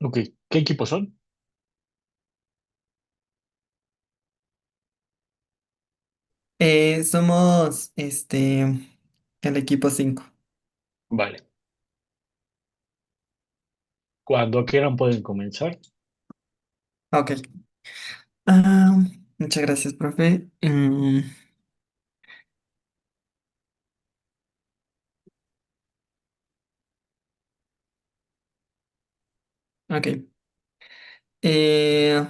Ok, ¿qué equipos son? Somos el equipo 5. Vale, cuando quieran pueden comenzar. Ok. Ah, muchas gracias, profe. Ok. Eh,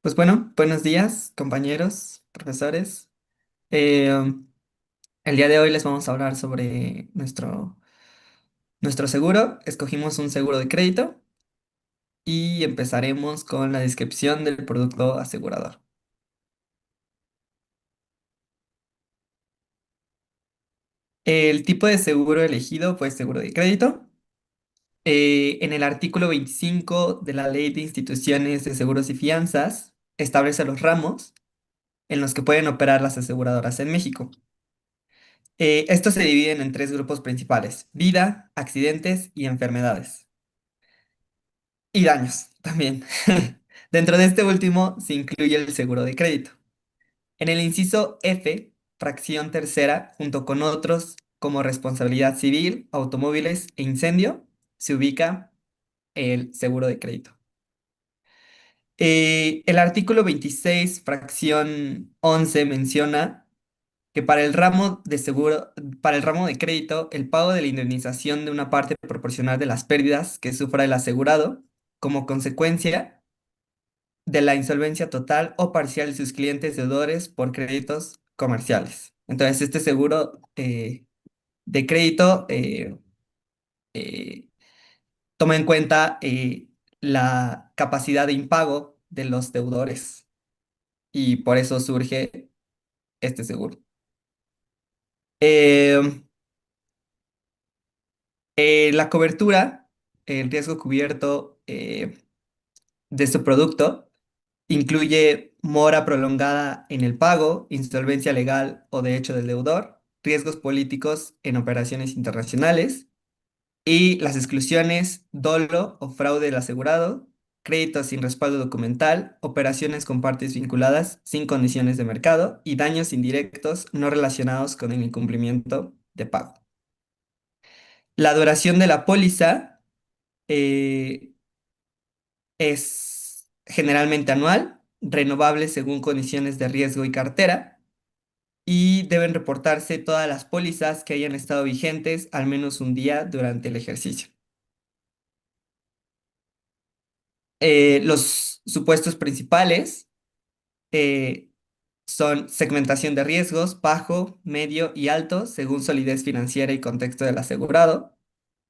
pues bueno, buenos días, compañeros, profesores. Eh, el día de hoy les vamos a hablar sobre nuestro seguro. Escogimos un seguro de crédito y empezaremos con la descripción del producto asegurador. El tipo de seguro elegido fue seguro de crédito. En el artículo 25 de la Ley de Instituciones de Seguros y Fianzas, establece los ramos en los que pueden operar las aseguradoras en México. Estos se dividen en tres grupos principales: vida, accidentes y enfermedades. Y daños también. Dentro de este último se incluye el seguro de crédito. En el inciso F, fracción tercera, junto con otros como responsabilidad civil, automóviles e incendio, se ubica el seguro de crédito. El artículo 26, fracción 11, menciona que para el ramo de crédito, el pago de la indemnización de una parte proporcional de las pérdidas que sufra el asegurado como consecuencia de la insolvencia total o parcial de sus clientes deudores por créditos comerciales. Entonces, este seguro de crédito eh, toma en cuenta la capacidad de impago de los deudores y por eso surge este seguro. Eh, la cobertura, el riesgo cubierto de este producto incluye mora prolongada en el pago, insolvencia legal o de hecho del deudor, riesgos políticos en operaciones internacionales y las exclusiones, dolo o fraude del asegurado, créditos sin respaldo documental, operaciones con partes vinculadas sin condiciones de mercado y daños indirectos no relacionados con el incumplimiento de pago. La duración de la póliza eh, es generalmente anual, renovable según condiciones de riesgo y cartera, y deben reportarse todas las pólizas que hayan estado vigentes al menos un día durante el ejercicio. Los supuestos principales eh, son segmentación de riesgos, bajo, medio y alto, según solidez financiera y contexto del asegurado,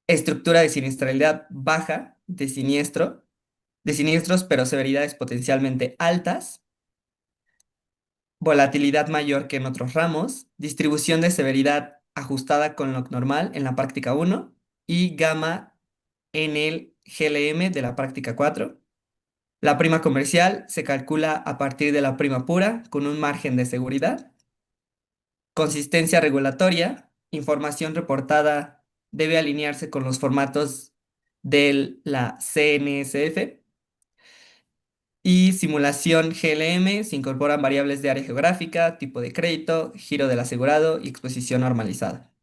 estructura de siniestralidad baja de siniestros, pero severidades potencialmente altas, volatilidad mayor que en otros ramos, distribución de severidad ajustada con lo normal en la práctica uno y gamma en el GLM de la práctica 4. La prima comercial se calcula a partir de la prima pura con un margen de seguridad. Consistencia regulatoria, información reportada debe alinearse con los formatos de la CNSF. Y simulación GLM, se incorporan variables de área geográfica, tipo de crédito, giro del asegurado y exposición normalizada.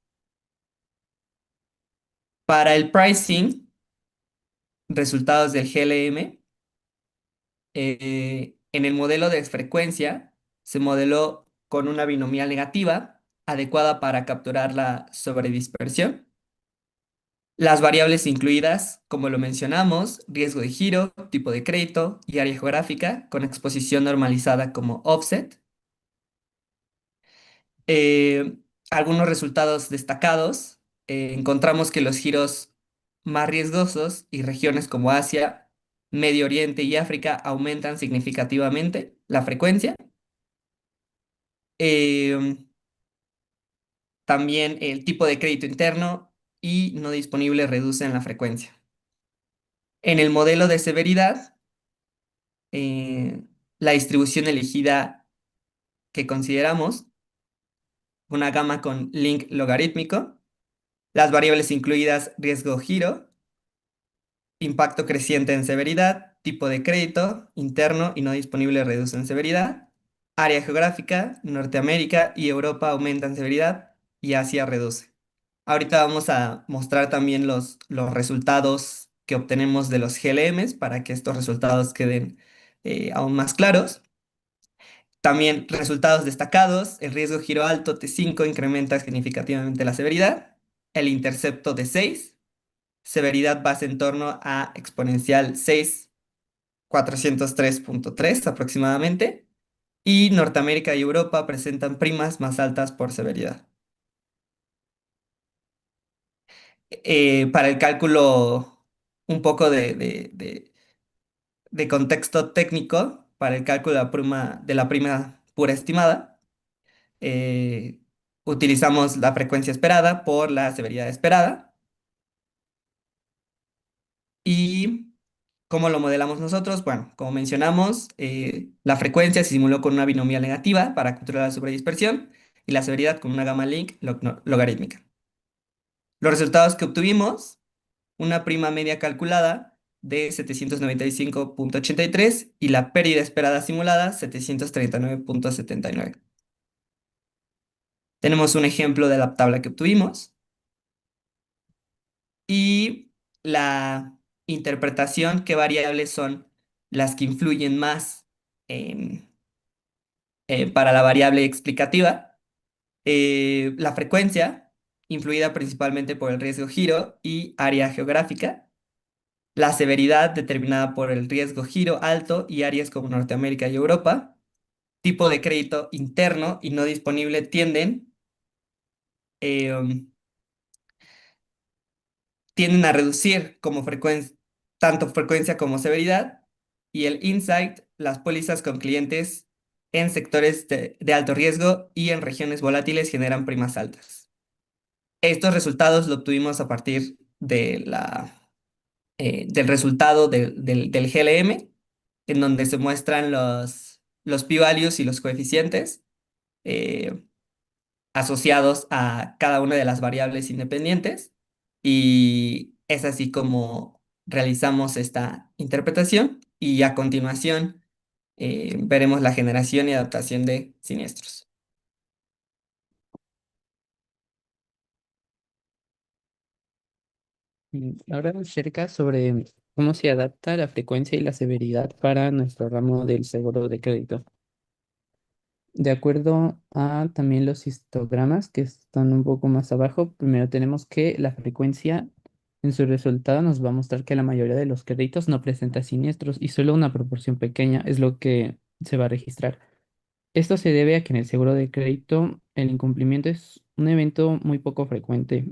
Para el pricing, resultados del GLM, en el modelo de frecuencia se modeló con una binomial negativa, adecuada para capturar la sobredispersión. Las variables incluidas, como lo mencionamos, riesgo de giro, tipo de crédito y área geográfica, con exposición normalizada como offset. Eh, Algunos resultados destacados, encontramos que los giros más riesgosos y regiones como Asia, Medio Oriente y África aumentan significativamente la frecuencia. Eh, También el tipo de crédito interno y no disponible reducen la frecuencia. En el modelo de severidad, eh, la distribución elegida que consideramos, una gama con link logarítmico, las variables incluidas riesgo giro, impacto creciente en severidad, tipo de crédito, interno y no disponible reduce en severidad, área geográfica, Norteamérica y Europa aumentan severidad y Asia reduce. Ahorita vamos a mostrar también los resultados que obtenemos de los GLMs para que estos resultados queden aún más claros. También resultados destacados, el riesgo giro alto T5 incrementa significativamente la severidad, el intercepto de 6, severidad base en torno a exponencial 6.403.3 aproximadamente, y Norteamérica y Europa presentan primas más altas por severidad. Para el cálculo, un poco de contexto técnico, para el cálculo de la prima pura estimada, eh, utilizamos la frecuencia esperada por la severidad esperada. ¿Y cómo lo modelamos nosotros? Bueno, como mencionamos, la frecuencia se simuló con una binomial negativa para controlar la sobredispersión y la severidad con una gamma link logarítmica. Los resultados que obtuvimos, una prima media calculada de 795.83 y la pérdida esperada simulada 739.79. Tenemos un ejemplo de la tabla que obtuvimos y la interpretación, qué variables son las que influyen más en, para la variable explicativa. La frecuencia, influida principalmente por el riesgo giro y área geográfica. La severidad, determinada por el riesgo giro alto y áreas como Norteamérica y Europa. Tipo de crédito interno y no disponible eh, tienden a reducir como tanto frecuencia como severidad, y el insight, las pólizas con clientes en sectores de alto riesgo y en regiones volátiles generan primas altas. Estos resultados lo obtuvimos a partir del resultado del GLM, en donde se muestran los p-values y los coeficientes eh, asociados a cada una de las variables independientes, y es así como realizamos esta interpretación y a continuación veremos la generación y adaptación de siniestros. Ahora acerca sobre cómo se adapta la frecuencia y la severidad para nuestro ramo del seguro de crédito. De acuerdo a también los histogramas que están un poco más abajo, primero tenemos que la frecuencia en su resultado nos va a mostrar que la mayoría de los créditos no presenta siniestros y solo una proporción pequeña es lo que se va a registrar. Esto se debe a que en el seguro de crédito el incumplimiento es un evento muy poco frecuente.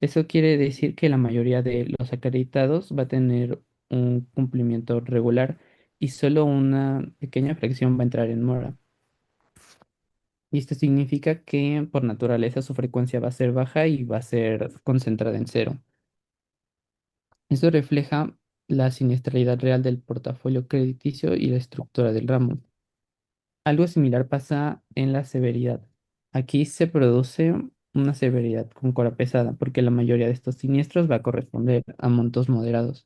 Eso quiere decir que la mayoría de los acreditados va a tener un cumplimiento regular y solo una pequeña fracción va a entrar en mora. Y esto significa que por naturaleza su frecuencia va a ser baja y va a ser concentrada en cero. Esto refleja la siniestralidad real del portafolio crediticio y la estructura del ramo. Algo similar pasa en la severidad. Aquí se produce una severidad con cora pesada porque la mayoría de estos siniestros va a corresponder a montos moderados,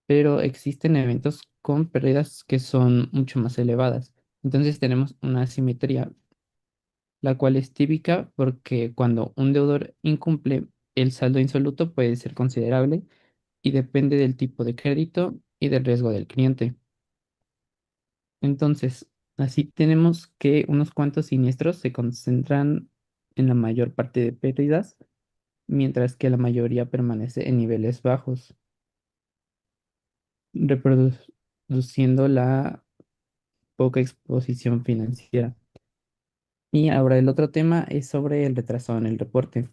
pero existen eventos con pérdidas que son mucho más elevadas. Entonces tenemos una asimetría, la cual es típica porque cuando un deudor incumple, el saldo insoluto puede ser considerable y depende del tipo de crédito y del riesgo del cliente. Entonces, así tenemos que unos cuantos siniestros se concentran en la mayor parte de pérdidas, mientras que la mayoría permanece en niveles bajos, reproduciendo la poca exposición financiera. Y ahora el otro tema es sobre el retraso en el reporte.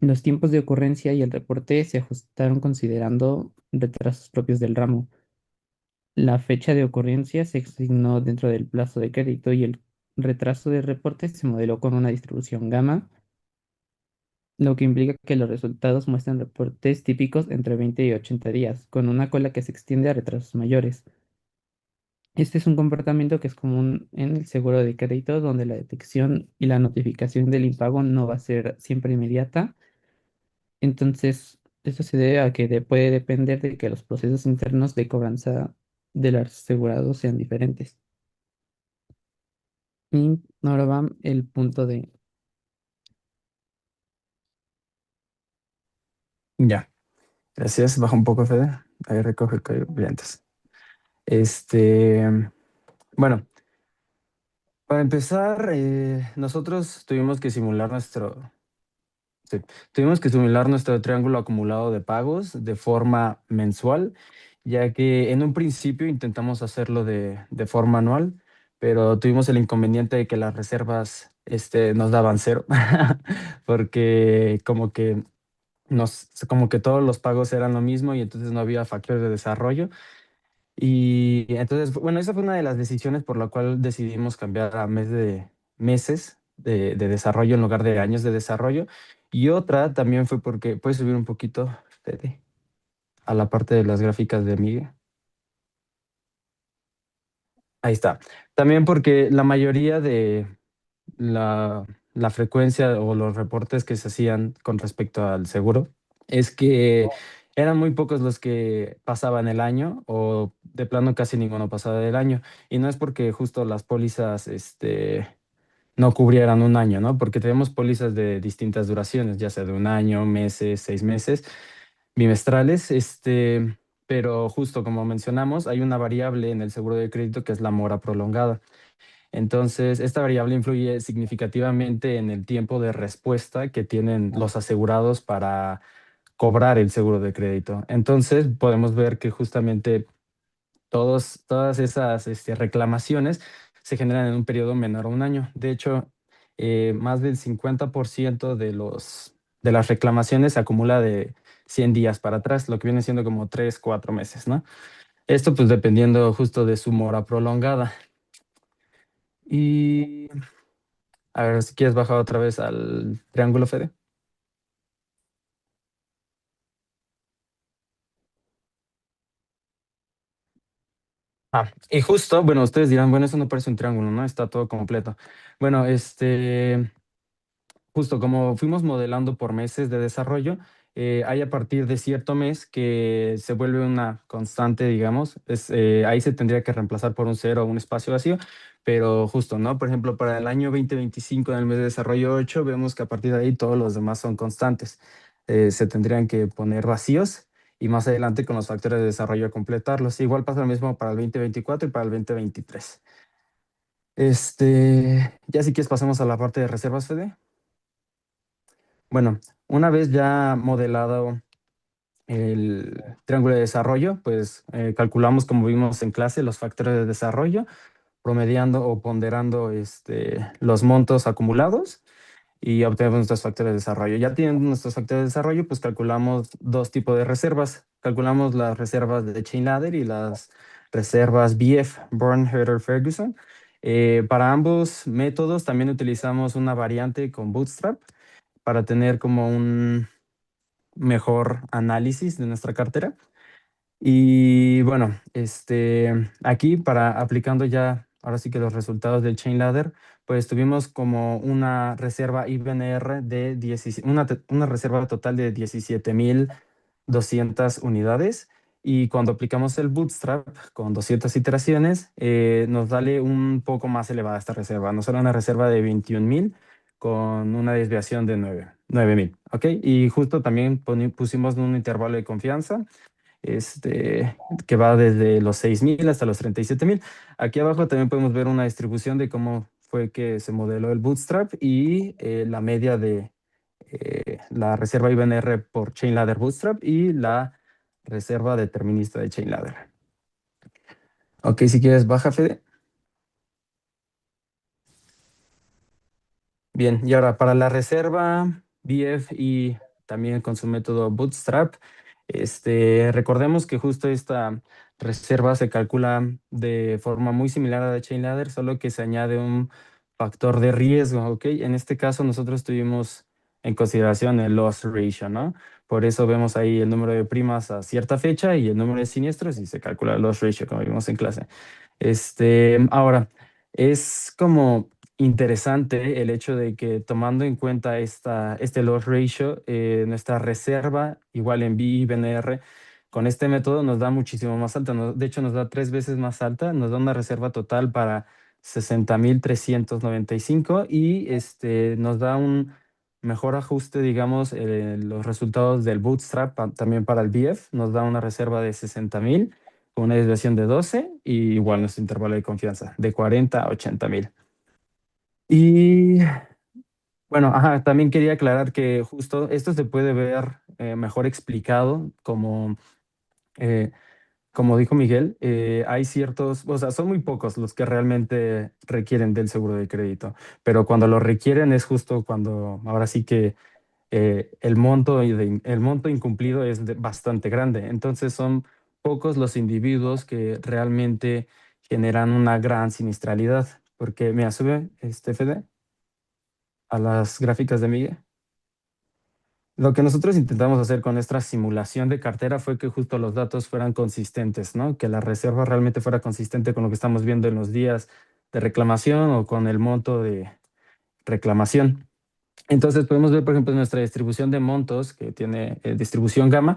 Los tiempos de ocurrencia y el reporte se ajustaron considerando retrasos propios del ramo. La fecha de ocurrencia se asignó dentro del plazo de crédito y el retraso de reporte se modeló con una distribución gamma, lo que implica que los resultados muestran reportes típicos entre 20 y 80 días, con una cola que se extiende a retrasos mayores. Este es un comportamiento que es común en el seguro de crédito, donde la detección y la notificación del impago no va a ser siempre inmediata. Entonces, Esto se debe a que puede depender de que los procesos internos de cobranza del asegurado sean diferentes. Y ahora va el punto de... Ya, gracias. Baja un poco, Fede. Ahí recoge el código brillantes. Este, bueno, para empezar, nosotros sí, tuvimos que simular nuestro triángulo acumulado de pagos de forma mensual, ya que en un principio intentamos hacerlo de forma anual, pero tuvimos el inconveniente de que las reservas, nos daban cero, porque como que todos los pagos eran lo mismo y entonces no había factores de desarrollo. Y entonces, bueno, esa fue una de las decisiones por la cual decidimos cambiar a meses de desarrollo en lugar de años de desarrollo. Y otra también fue porque, puedes subir un poquito, Fede, a la parte de las gráficas de Miguel. Ahí está. También porque la mayoría de la frecuencia o los reportes que se hacían con respecto al seguro es que eran muy pocos los que pasaban el año o de plano casi ninguno pasaba del año. Y no es porque justo las pólizas no cubrieran un año, ¿no? Porque tenemos pólizas de distintas duraciones, ya sea de un año, meses, 6 meses, bimestrales, pero justo como mencionamos, hay una variable en el seguro de crédito que es la mora prolongada. Entonces, esta variable influye significativamente en el tiempo de respuesta que tienen los asegurados para cobrar el seguro de crédito. Entonces, podemos ver que justamente todas esas reclamaciones se generan en un periodo menor a un año. De hecho, más del 50% de las reclamaciones se acumula de 100 días para atrás, lo que viene siendo como 3, 4 meses, ¿no? Esto pues dependiendo justo de su mora prolongada. Y a ver, si quieres bajar otra vez al triángulo, Fede. Y justo, bueno, ustedes dirán, bueno, eso no parece un triángulo, ¿no? Está todo completo. Bueno, justo como fuimos modelando por meses de desarrollo, hay a partir de cierto mes que se vuelve una constante, digamos. Ahí se tendría que reemplazar por un cero o un espacio vacío, pero justo, ¿no? Por ejemplo, para el año 2025, en el mes de desarrollo 8, vemos que a partir de ahí todos los demás son constantes. Se tendrían que poner vacíos y más adelante con los factores de desarrollo completarlos. Igual pasa lo mismo para el 2024 y para el 2023. Ya si quieres pasamos a la parte de reservas, Fede. Bueno, una vez ya modelado el triángulo de desarrollo, pues calculamos, como vimos en clase, los factores de desarrollo, promediando o ponderando los montos acumulados y obtenemos nuestros factores de desarrollo. Ya teniendo nuestros factores de desarrollo, pues calculamos dos tipos de reservas. Calculamos las reservas de Chainladder y las reservas BF, Born, Herter, Ferguson. Para ambos métodos también utilizamos una variante con Bootstrap para tener como un mejor análisis de nuestra cartera. Y bueno, aquí para aplicando ya, ahora sí que los resultados del Chain Ladder, pues tuvimos como una reserva IBNR de 17 una reserva total de 17,200 unidades. Y cuando aplicamos el Bootstrap con 200 iteraciones, nos sale un poco más elevada esta reserva. Nos sale una reserva de 21,000 con una desviación de 9,000. ¿Ok? Y justo también pusimos un intervalo de confianza que va desde los 6,000 hasta los 37,000. Aquí abajo también podemos ver una distribución de cómo fue que se modeló el Bootstrap y la media de la reserva IBNR por Chainladder Bootstrap y la reserva determinista de Chainladder. Ok, si quieres, baja, Fede. Bien, y ahora para la reserva BF y también con su método Bootstrap, recordemos que justo esta reserva se calcula de forma muy similar a la de Chainladder, solo que se añade un factor de riesgo, ¿ok? En este caso nosotros tuvimos en consideración el loss ratio, ¿no? Por eso vemos ahí el número de primas a cierta fecha y el número de siniestros y se calcula el loss ratio, como vimos en clase. Ahora, es como interesante el hecho de que tomando en cuenta este loss ratio, nuestra reserva, igual en BI y BNR, con este método nos da muchísimo más alta. De hecho, nos da 3 veces más alta, nos da una reserva total para 60,395 y nos da un mejor ajuste, digamos, los resultados del Bootstrap también para el BF, nos da una reserva de 60,000 con una desviación de 12 y igual nuestro intervalo de confianza de 40 a 80,000. Y bueno, ajá, también quería aclarar que justo esto se puede ver mejor explicado eh, como dijo Miguel, hay ciertos, o sea, son muy pocos los que realmente requieren del seguro de crédito, pero cuando lo requieren es justo cuando ahora sí que el monto incumplido es bastante grande. Entonces son pocos los individuos que realmente generan una gran siniestralidad, porque me sube Fede a las gráficas de Miguel. Lo que nosotros intentamos hacer con esta simulación de cartera fue que justo los datos fueran consistentes, ¿no? Que la reserva realmente fuera consistente con lo que estamos viendo en los días de reclamación o con el monto de reclamación. Entonces podemos ver, por ejemplo, nuestra distribución de montos que tiene distribución gamma.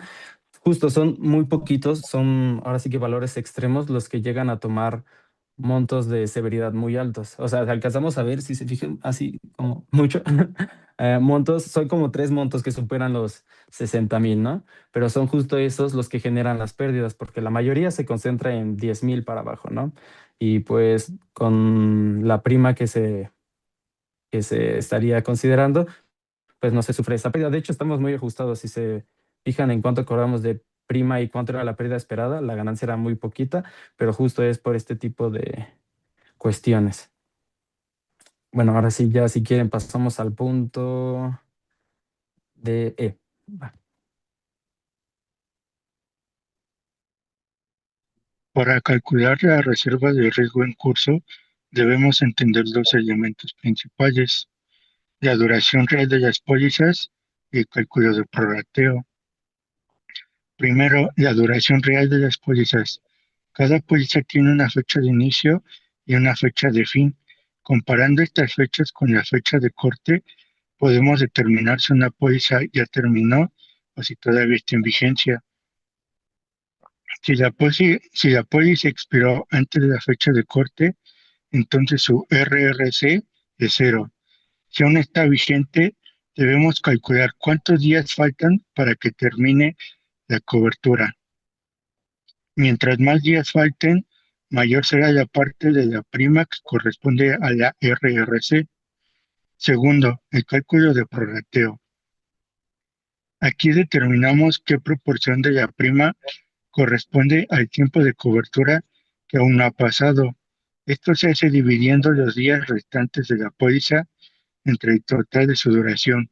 Justo son muy poquitos, son ahora sí que valores extremos los que llegan a tomar montos de severidad muy altos. O sea, alcanzamos a ver, si se fijan, así como mucho, montos, son como 3 montos que superan los 60,000, ¿no? Pero son justo esos los que generan las pérdidas, porque la mayoría se concentra en 10,000 para abajo, ¿no? Y pues con la prima que se estaría considerando, pues no se sufre esa pérdida. De hecho, estamos muy ajustados. Si se fijan en cuánto cobramos de prima y cuánto era la pérdida esperada, la ganancia era muy poquita, pero justo es por este tipo de cuestiones. Bueno, ahora sí, ya si quieren pasamos al punto de E. Va. Para calcular la reserva de riesgo en curso, debemos entender dos elementos principales: la duración real de las pólizas y el cálculo de prorrateo. Primero, la duración real de las pólizas. Cada póliza tiene una fecha de inicio y una fecha de fin. Comparando estas fechas con la fecha de corte, podemos determinar si una póliza ya terminó o si todavía está en vigencia. Si la póliza expiró antes de la fecha de corte, entonces su RRC es cero. Si aún está vigente, debemos calcular cuántos días faltan para que termine la cobertura. Mientras más días falten, mayor será la parte de la prima que corresponde a la RRC. Segundo, el cálculo de prorrateo. Aquí determinamos qué proporción de la prima corresponde al tiempo de cobertura que aún no ha pasado. Esto se hace dividiendo los días restantes de la póliza entre el total de su duración.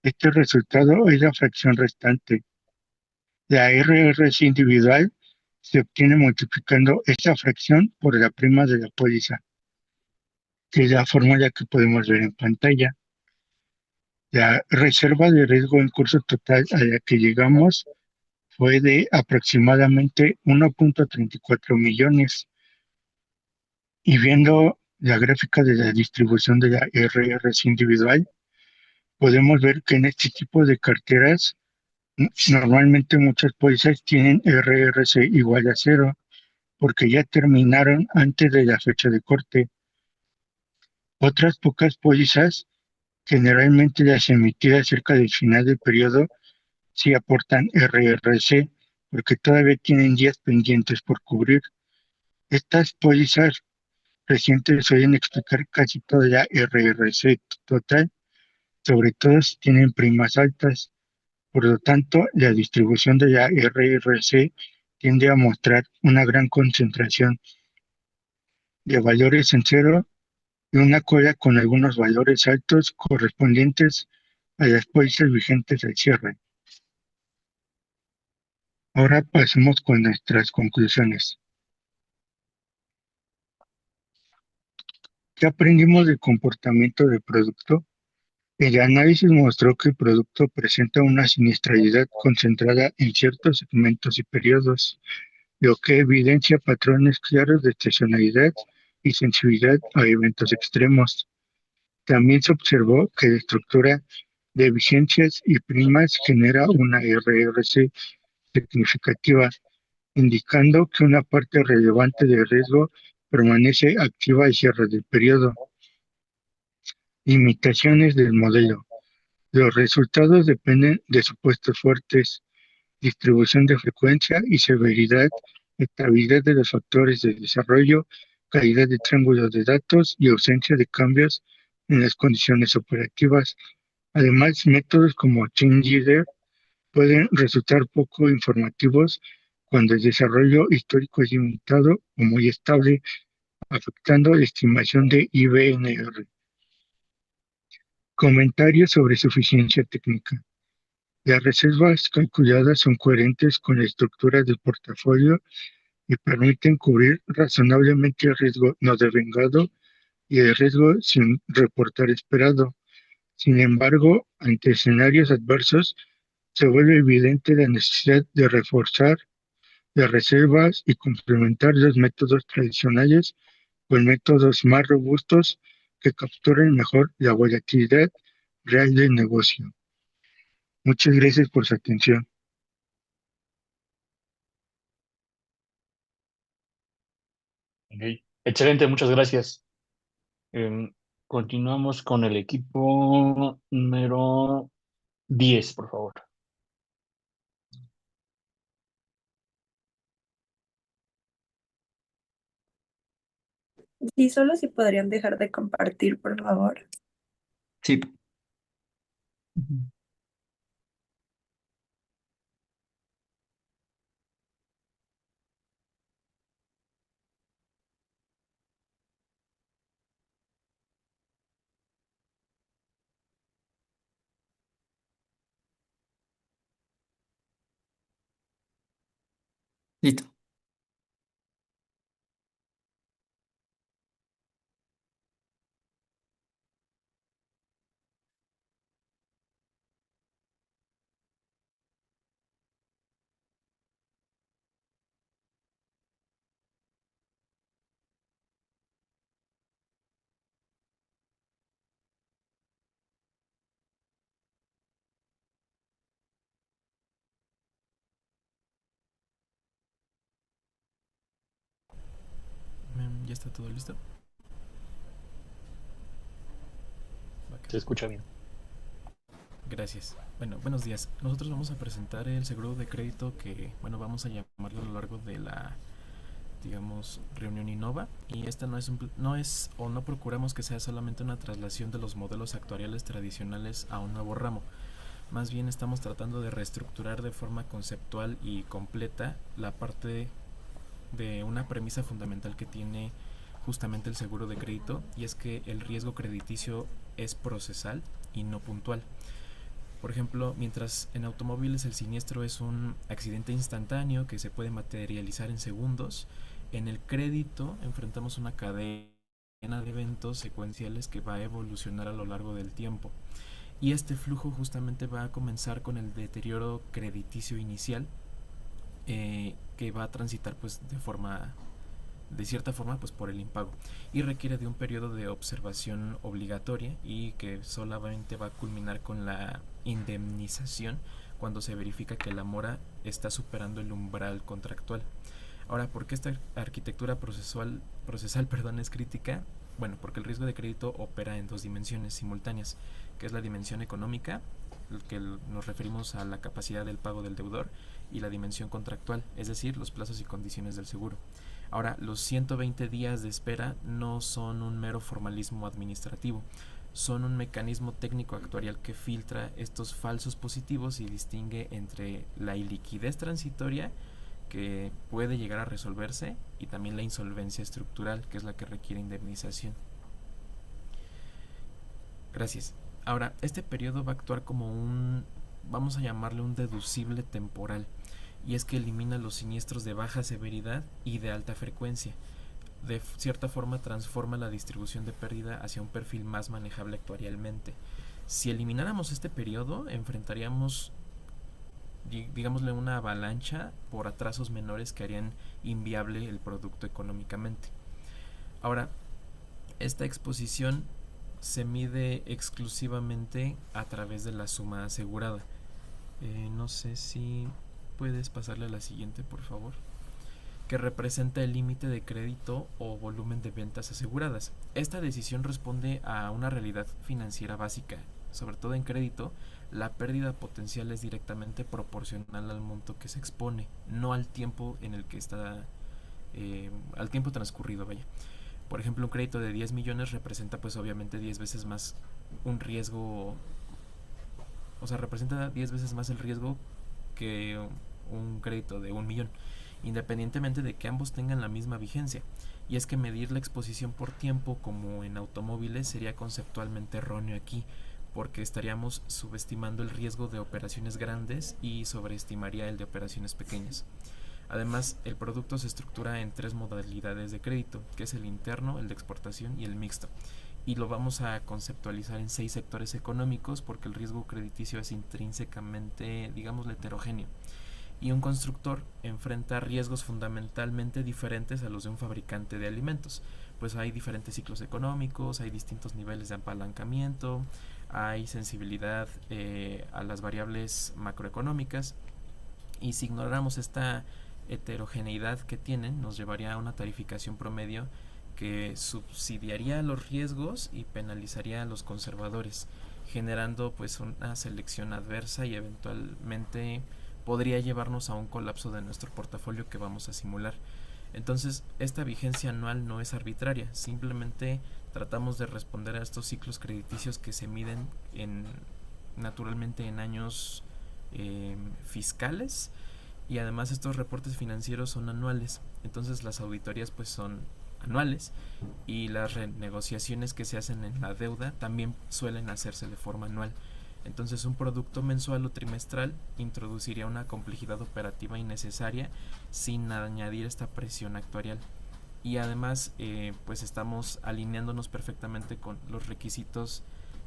Este resultado es la fracción restante. La RRC individual se obtiene multiplicando esta fracción por la prima de la póliza, que es la fórmula que podemos ver en pantalla. La reserva de riesgo en curso total a la que llegamos fue de aproximadamente 1.34 millones. Y viendo la gráfica de la distribución de la RRC individual, podemos ver que en este tipo de carteras normalmente muchas pólizas tienen RRC igual a cero, porque ya terminaron antes de la fecha de corte. Otras pocas pólizas, generalmente las emitidas cerca del final del periodo, sí aportan RRC, porque todavía tienen días pendientes por cubrir. Estas pólizas recientes suelen explicar casi toda la RRC total, sobre todo si tienen primas altas. Por lo tanto, la distribución de la RRC tiende a mostrar una gran concentración de valores en cero y una cola con algunos valores altos correspondientes a las pólizas vigentes al cierre. Ahora pasemos con nuestras conclusiones. ¿Qué aprendimos del comportamiento del producto? El análisis mostró que el producto presenta una siniestralidad concentrada en ciertos segmentos y periodos, lo que evidencia patrones claros de estacionalidad y sensibilidad a eventos extremos. También se observó que la estructura de eficiencias y primas genera una RRC significativa, indicando que una parte relevante del riesgo permanece activa al cierre del periodo. Limitaciones del modelo. Los resultados dependen de supuestos fuertes, distribución de frecuencia y severidad, estabilidad de los factores de desarrollo, calidad de triángulos de datos y ausencia de cambios en las condiciones operativas. Además, métodos como ChangeLeader pueden resultar poco informativos cuando el desarrollo histórico es limitado o muy estable, afectando la estimación de IBNR. Comentarios sobre suficiencia técnica. Las reservas calculadas son coherentes con la estructura del portafolio y permiten cubrir razonablemente el riesgo no devengado y el riesgo sin reportar esperado. Sin embargo, ante escenarios adversos, se vuelve evidente la necesidad de reforzar las reservas y complementar los métodos tradicionales con métodos más robustos que capturen mejor la volatilidad real del negocio. Muchas gracias por su atención. Ok. Excelente, muchas gracias. Em, Continuamos con el equipo número 10, por favor. Sí, solo si podrían dejar de compartir, por favor. Sí. Listo. Ya está todo listo. Se escucha bien. Gracias. Bueno, buenos días. Nosotros vamos a presentar el seguro de crédito que, bueno, vamos a llamarlo a lo largo de la, digamos, reunión Innova. Y esta no es o no procuramos que sea solamente una traslación de los modelos actuariales tradicionales a un nuevo ramo. Más bien estamos tratando de reestructurar de forma conceptual y completa la parte de una premisa fundamental que tiene justamente el seguro de crédito, y es que el riesgo crediticio es procesal y no puntual. Por ejemplo, mientras en automóviles el siniestro es un accidente instantáneo que se puede materializar en segundos, en el crédito enfrentamos una cadena de eventos secuenciales que va a evolucionar a lo largo del tiempo. Y este flujo justamente va a comenzar con el deterioro crediticio inicial, que va a transitar pues de cierta forma pues por el impago, y requiere de un periodo de observación obligatoria y que solamente va a culminar con la indemnización cuando se verifica que la mora está superando el umbral contractual. Ahora, ¿por qué esta arquitectura procesal es crítica? Bueno, porque el riesgo de crédito opera en dos dimensiones simultáneas, que es la dimensión económica, que nos referimos a la capacidad del pago del deudor, y la dimensión contractual, es decir, los plazos y condiciones del seguro. Ahora, los 120 días de espera no son un mero formalismo administrativo, son un mecanismo técnico actuarial que filtra estos falsos positivos y distingue entre la iliquidez transitoria, que puede llegar a resolverse, y también la insolvencia estructural, que es la que requiere indemnización. Gracias. Ahora, este periodo va a actuar como vamos a llamarle un deducible temporal, y es que elimina los siniestros de baja severidad y de alta frecuencia. De cierta forma transforma la distribución de pérdida hacia un perfil más manejable actuarialmente. Si elimináramos este periodo, enfrentaríamos, digámosle, una avalancha por atrasos menores que harían inviable el producto económicamente. Ahora, esta exposición se mide exclusivamente a través de la suma asegurada. No sé si puedes pasarle a la siguiente, por favor. Que representa el límite de crédito o volumen de ventas aseguradas. Esta decisión responde a una realidad financiera básica. Sobre todo en crédito, la pérdida potencial es directamente proporcional al monto que se expone, no al tiempo en el que está, al tiempo transcurrido, vaya. Por ejemplo, un crédito de 10 millones representa pues obviamente 10 veces más un riesgo, o sea, representa 10 veces más el riesgo que un crédito de 1 millón, independientemente de que ambos tengan la misma vigencia. Y es que medir la exposición por tiempo como en automóviles sería conceptualmente erróneo aquí, porque estaríamos subestimando el riesgo de operaciones grandes y sobreestimaría el de operaciones pequeñas. Además, el producto se estructura en 3 modalidades de crédito, que es el interno, el de exportación y el mixto. Y lo vamos a conceptualizar en 6 sectores económicos porque el riesgo crediticio es intrínsecamente, digamos, heterogéneo. Y un constructor enfrenta riesgos fundamentalmente diferentes a los de un fabricante de alimentos, pues hay diferentes ciclos económicos, hay distintos niveles de apalancamiento, hay sensibilidad a las variables macroeconómicas, y si ignoráramos esta heterogeneidad que tienen, nos llevaría a una tarificación promedio que subsidiaría los riesgos y penalizaría a los conservadores, generando pues una selección adversa y eventualmente podría llevarnos a un colapso de nuestro portafolio que vamos a simular. Entonces, esta vigencia anual no es arbitraria, simplemente tratamos de responder a estos ciclos crediticios que se miden naturalmente en años fiscales, y además estos reportes financieros son anuales, entonces las auditorías pues son anuales y las renegociaciones que se hacen en la deuda también suelen hacerse de forma anual. Entonces un producto mensual o trimestral introduciría una complejidad operativa innecesaria sin añadir esta presión actuarial. Y además pues estamos alineándonos perfectamente con los requisitos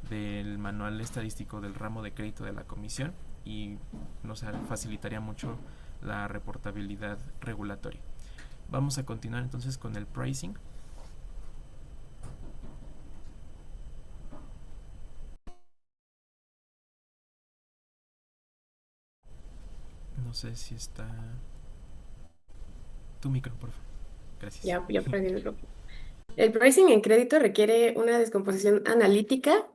del manual estadístico del ramo de crédito de la comisión y nos facilitaría mucho la reportabilidad regulatoria. Vamos a continuar entonces con el pricing. No sé si está tu micro, por favor. Gracias. Ya prendí el micrófono. El pricing en crédito requiere una descomposición analítica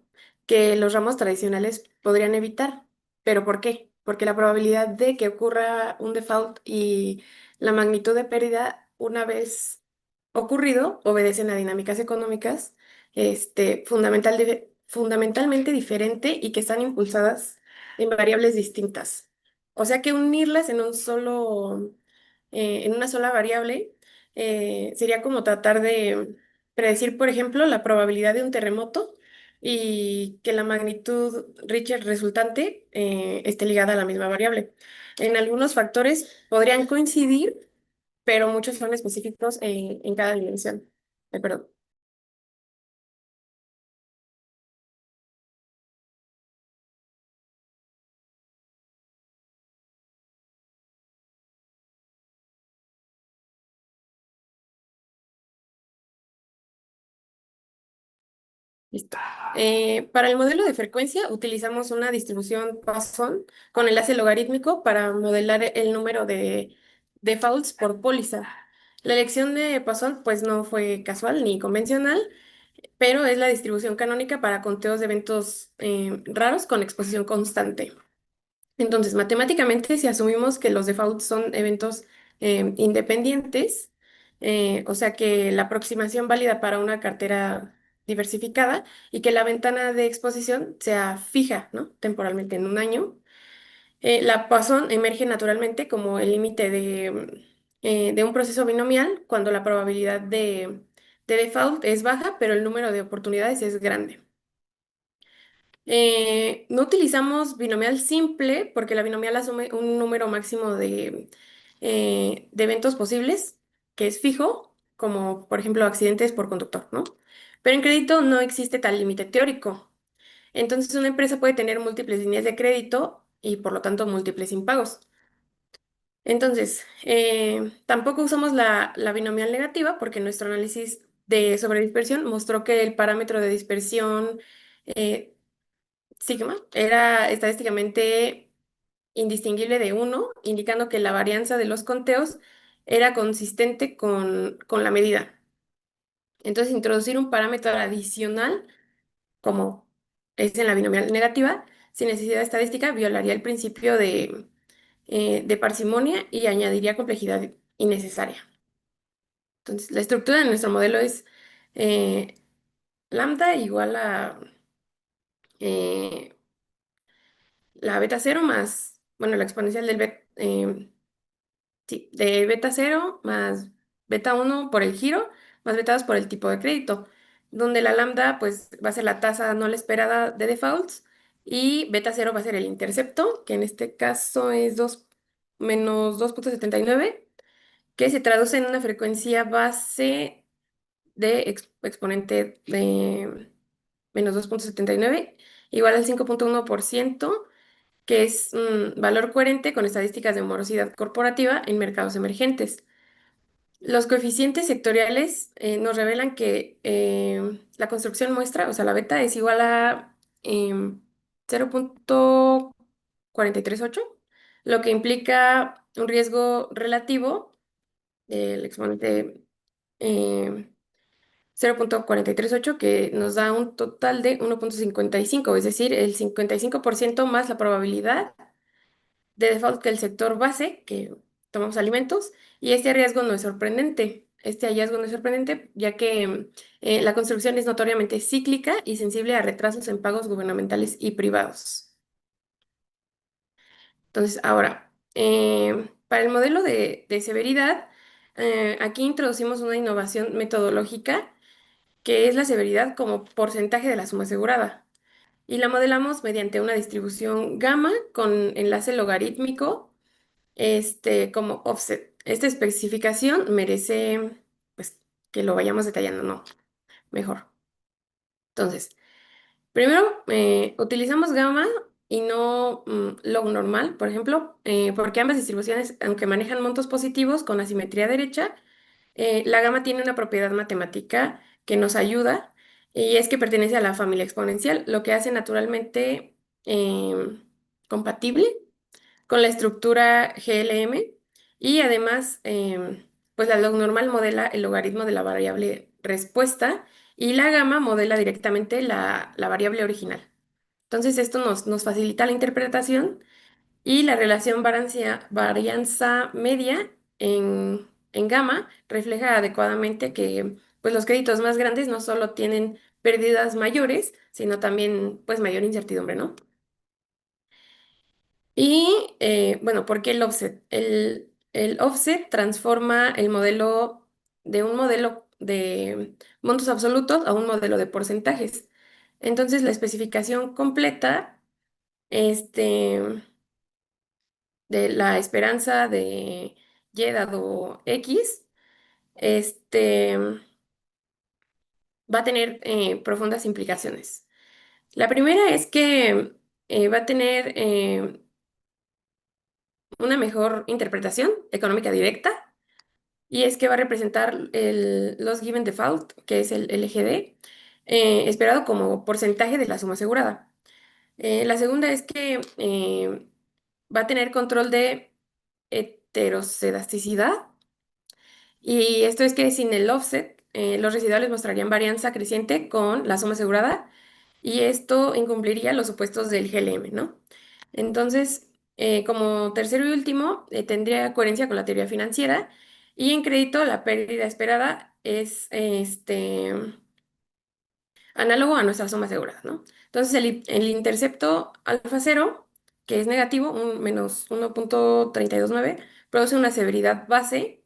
que los ramos tradicionales podrían evitar. ¿Pero por qué? Porque la probabilidad de que ocurra un default y la magnitud de pérdida una vez ocurrido obedecen a dinámicas económicas fundamentalmente diferente y que están impulsadas en variables distintas. O sea que unirlas en una sola variable sería como tratar de predecir, por ejemplo, la probabilidad de un terremoto y que la magnitud Richter resultante esté ligada a la misma variable. En algunos factores podrían coincidir, pero muchos son específicos en cada dimensión. Perdón. Listo. Para el modelo de frecuencia utilizamos una distribución Poisson con enlace logarítmico para modelar el número de defaults por póliza. La elección de Poisson pues no fue casual ni convencional, pero es la distribución canónica para conteos de eventos raros con exposición constante. Entonces, matemáticamente, si asumimos que los defaults son eventos independientes, o sea que la aproximación válida para una cartera diversificada y que la ventana de exposición sea fija, ¿no? Temporalmente en un año, la Poisson emerge naturalmente como el límite de un proceso binomial cuando la probabilidad de default es baja, pero el número de oportunidades es grande. No utilizamos binomial simple porque la binomial asume un número máximo de eventos posibles, que es fijo, como por ejemplo accidentes por conductor, ¿no? Pero en crédito no existe tal límite teórico. Entonces una empresa puede tener múltiples líneas de crédito y por lo tanto múltiples impagos. Entonces, tampoco usamos la binomial negativa porque nuestro análisis de sobredispersión mostró que el parámetro de dispersión sigma era estadísticamente indistinguible de 1, indicando que la varianza de los conteos era consistente con la medida. Entonces, introducir un parámetro adicional, como es en la binomial negativa, sin necesidad de estadística, violaría el principio de parsimonia y añadiría complejidad innecesaria. Entonces, la estructura de nuestro modelo es eh, lambda igual a eh, la beta cero más, bueno, la exponencial del beta, sí, de beta cero más beta uno por el giro, más beta 2 por el tipo de crédito, donde la lambda pues va a ser la tasa no la esperada de defaults y beta cero va a ser el intercepto, que en este caso es 2 menos 2,79, que se traduce en una frecuencia base de exponente de menos 2,79 igual al 5,1%, que es un valor coherente con estadísticas de morosidad corporativa en mercados emergentes. Los coeficientes sectoriales nos revelan que la construcción muestra, o sea, la beta es igual a 0,438, lo que implica un riesgo relativo del exponente em, 0,438, que nos da un total de 1,55, es decir, el 55% más la probabilidad de default que el sector base, que tomamos alimentos, y este riesgo no es sorprendente. Este hallazgo no es sorprendente, ya que la construcción es notoriamente cíclica y sensible a retrasos en pagos gubernamentales y privados. Entonces, ahora, para el modelo de severidad, aquí introducimos una innovación metodológica que es la severidad como porcentaje de la suma asegurada. Y la modelamos mediante una distribución gamma con enlace logarítmico como offset. Esta especificación merece, pues, que lo vayamos detallando, ¿no? Mejor. Entonces, primero, utilizamos gamma y no log normal, por ejemplo, porque ambas distribuciones, aunque manejan montos positivos con asimetría derecha, la gamma tiene una propiedad matemática que nos ayuda y es que pertenece a la familia exponencial, lo que hace naturalmente compatible con la estructura GLM y además, pues la log normal modela el logaritmo de la variable respuesta y la gamma modela directamente la variable original. Entonces esto nos facilita la interpretación y la relación varianza media en gamma refleja adecuadamente que pues, los créditos más grandes no solo tienen pérdidas mayores, sino también pues mayor incertidumbre, ¿no? Y bueno, ¿por qué el offset? El offset transforma el modelo de un modelo de montos absolutos a un modelo de porcentajes. Entonces, la especificación completa este, de la esperanza de y dado x este, va a tener profundas implicaciones. La primera es que va a tener una mejor interpretación económica directa y es que va a representar el loss given default, que es el LGD, esperado como porcentaje de la suma asegurada. La segunda es que va a tener control de heterocedasticidad y esto es que sin el offset, los residuales mostrarían varianza creciente con la suma asegurada y esto incumpliría los supuestos del GLM, ¿no? Entonces, como tercero y último, tendría coherencia con la teoría financiera y en crédito la pérdida esperada es análogo a nuestra suma asegurada, ¿no? Entonces, el intercepto alfa cero, que es negativo, un menos 1,329, produce una severidad base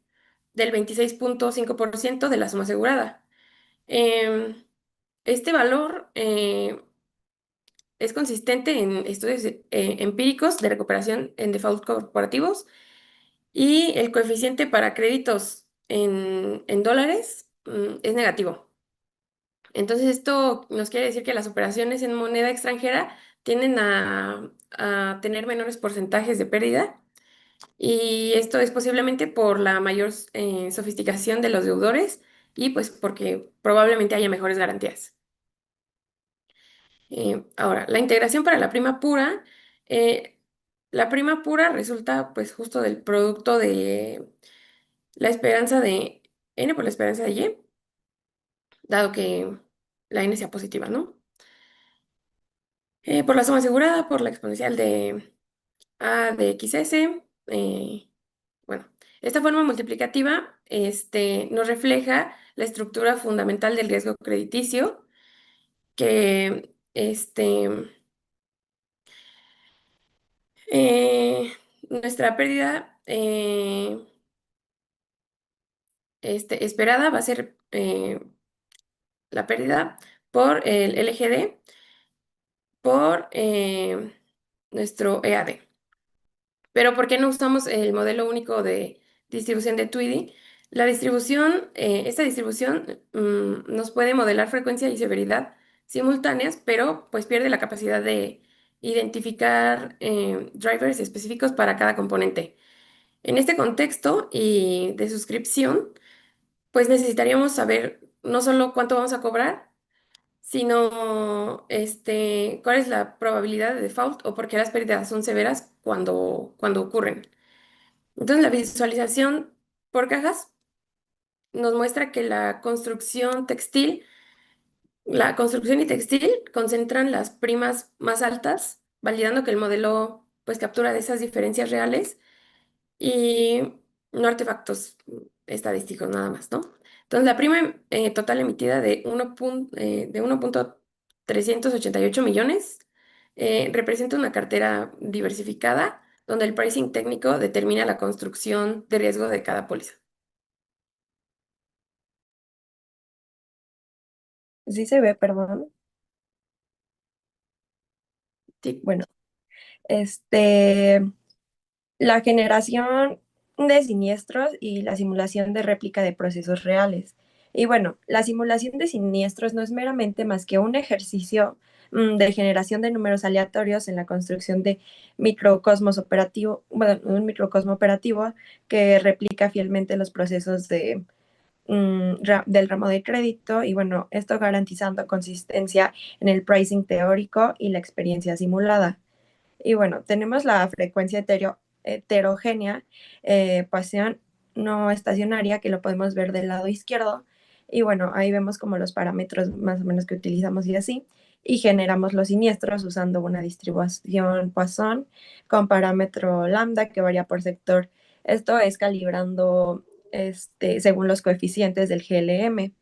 del 26,5% de la suma asegurada. Em, este valor es consistente en estudios empíricos de recuperación en default corporativos y el coeficiente para créditos en dólares es negativo. Entonces, esto nos quiere decir que las operaciones en moneda extranjera tienden a tener menores porcentajes de pérdida y esto es posiblemente por la mayor sofisticación de los deudores y pues porque probablemente haya mejores garantías. Ahora, la integración para eh, la prima pura resulta pues justo del producto de la esperanza de n por la esperanza de y, dado que la n sea positiva, ¿no? Por la suma asegurada, por la exponencial de a de xs. Bueno, esta forma multiplicativa nos refleja la estructura fundamental del riesgo crediticio, que nuestra pérdida esperada va a ser la pérdida por el LGD por nuestro EAD. Pero ¿por qué no usamos el modelo único de distribución de Tweedy? Esta distribución nos puede modelar frecuencia y severidad simultáneas, pero pues pierde la capacidad de identificar drivers específicos para cada componente. En este contexto y de suscripción, pues necesitaríamos saber no solo cuánto vamos a cobrar, sino cuál es la probabilidad de default o por qué las pérdidas son severas cuando ocurren. Entonces, la visualización por cajas nos muestra que la construcción y textil concentran las primas más altas, validando que el modelo pues captura de esas diferencias reales y no artefactos estadísticos nada más, ¿no? Entonces, la prima total emitida de 1.388 millones representa una cartera diversificada donde el pricing técnico determina la construcción de riesgo de cada póliza. Sí se ve, perdón. Sí. Bueno, la generación de siniestros y la simulación de réplica de procesos reales. Y bueno, la simulación de siniestros no es meramente más que un ejercicio de generación de números aleatorios en la construcción de microcosmos operativo, bueno, un microcosmo operativo que replica fielmente los procesos del ramo de crédito y bueno, esto garantizando consistencia en el pricing teórico y la experiencia simulada. Y bueno, tenemos la frecuencia heterogénea, pasión no estacionaria, que lo podemos ver del lado izquierdo. Y bueno, ahí vemos como los parámetros más o menos que utilizamos y así. Y generamos los siniestros usando una distribución Poisson con parámetro lambda que varía por sector. Esto es calibrando según los coeficientes del GLM.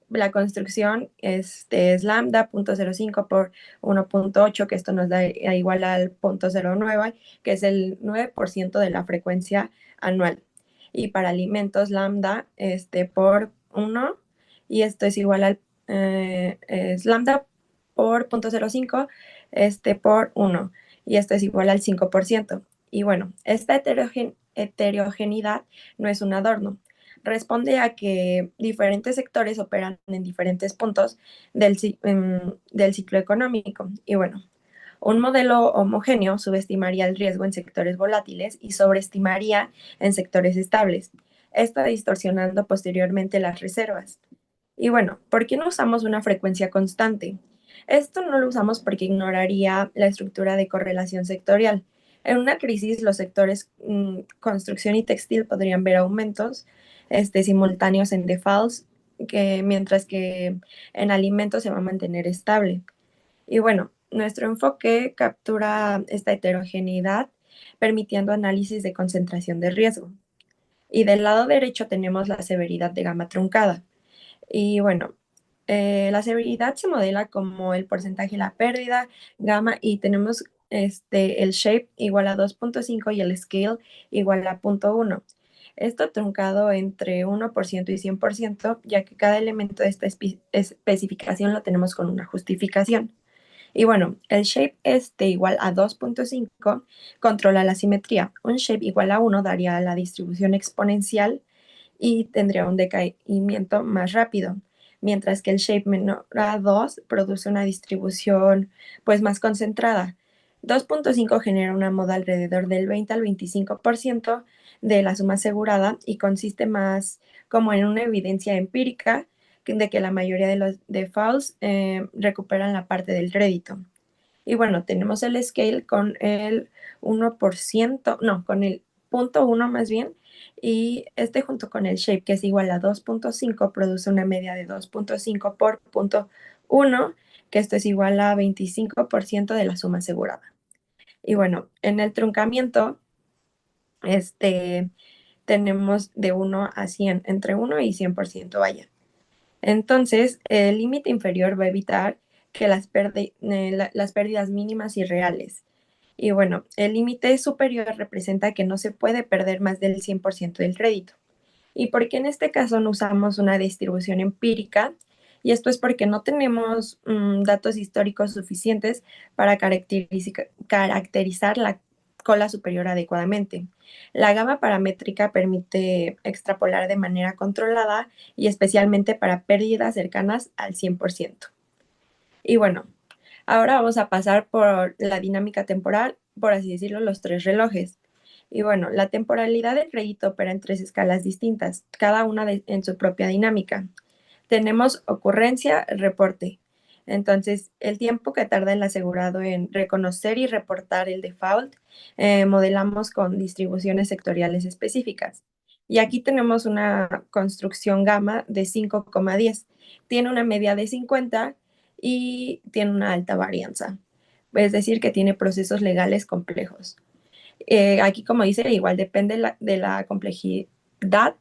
La construcción es lambda 0.05 por 1.8, que esto nos da igual al 0.09, que es el 9% de la frecuencia anual. Y para alimentos, lambda por 1, y esto es igual al es lambda por 0.05 por 1, y esto es igual al 5%. Y bueno, esta heterogeneidad no es un adorno, responde a que diferentes sectores operan en diferentes puntos del ciclo económico. Y bueno, un modelo homogéneo subestimaría el riesgo en sectores volátiles y sobreestimaría en sectores estables, esto distorsionando posteriormente las reservas. Y bueno, ¿por qué no usamos una frecuencia constante? Esto no lo usamos porque ignoraría la estructura de correlación sectorial. En una crisis, los sectores construcción y textil podrían ver aumentos simultáneos en defaults, mientras que en alimentos se va a mantener estable. Y bueno, nuestro enfoque captura esta heterogeneidad, permitiendo análisis de concentración de riesgo. Y del lado derecho tenemos la severidad de gama truncada. Y bueno, la severidad se modela como el porcentaje de la pérdida, gamma, y tenemos el shape igual a 2.5 y el scale igual a 0.1. Esto truncado entre 1% y 100%, ya que cada elemento de esta especificación lo tenemos con una justificación. Y bueno, el shape igual a 2.5 controla la simetría. Un shape igual a 1 daría la distribución exponencial y tendría un decaimiento más rápido, mientras que el shape menor a 2 produce una distribución pues más concentrada. 2.5 genera una moda alrededor del 20 al 25%, de la suma asegurada y consiste más como en una evidencia empírica de que la mayoría de los defaults recuperan la parte del crédito. Y bueno, tenemos el scale con el 1%, no, con el 0.1 más bien, y este junto con el shape, que es igual a 2.5, produce una media de 2.5 por 0.1, que esto es igual a 25% de la suma asegurada. Y bueno, en el truncamiento, tenemos de 1 a 100, entre 1 y 100%, vaya. Entonces, el límite inferior va a evitar que las pérdidas mínimas y reales. Y bueno, el límite superior representa que no se puede perder más del 100% del crédito. ¿Y por qué en este caso no usamos una distribución empírica? Y esto es porque no tenemos datos históricos suficientes para caracterizar la cola superior adecuadamente. La gama paramétrica permite extrapolar de manera controlada y especialmente para pérdidas cercanas al 100%. Y bueno, ahora vamos a pasar por la dinámica temporal, por así decirlo, los tres relojes. Y bueno, la temporalidad del crédito opera en tres escalas distintas, cada una en su propia dinámica. Tenemos ocurrencia, reporte. Entonces, el tiempo que tarda el asegurado en reconocer y reportar el default, modelamos con distribuciones sectoriales específicas. Y aquí tenemos una construcción gamma de 5,10. Tiene una media de 50 y tiene una alta varianza. Es decir, que tiene procesos legales complejos. Aquí, como dice, igual depende de la complejidad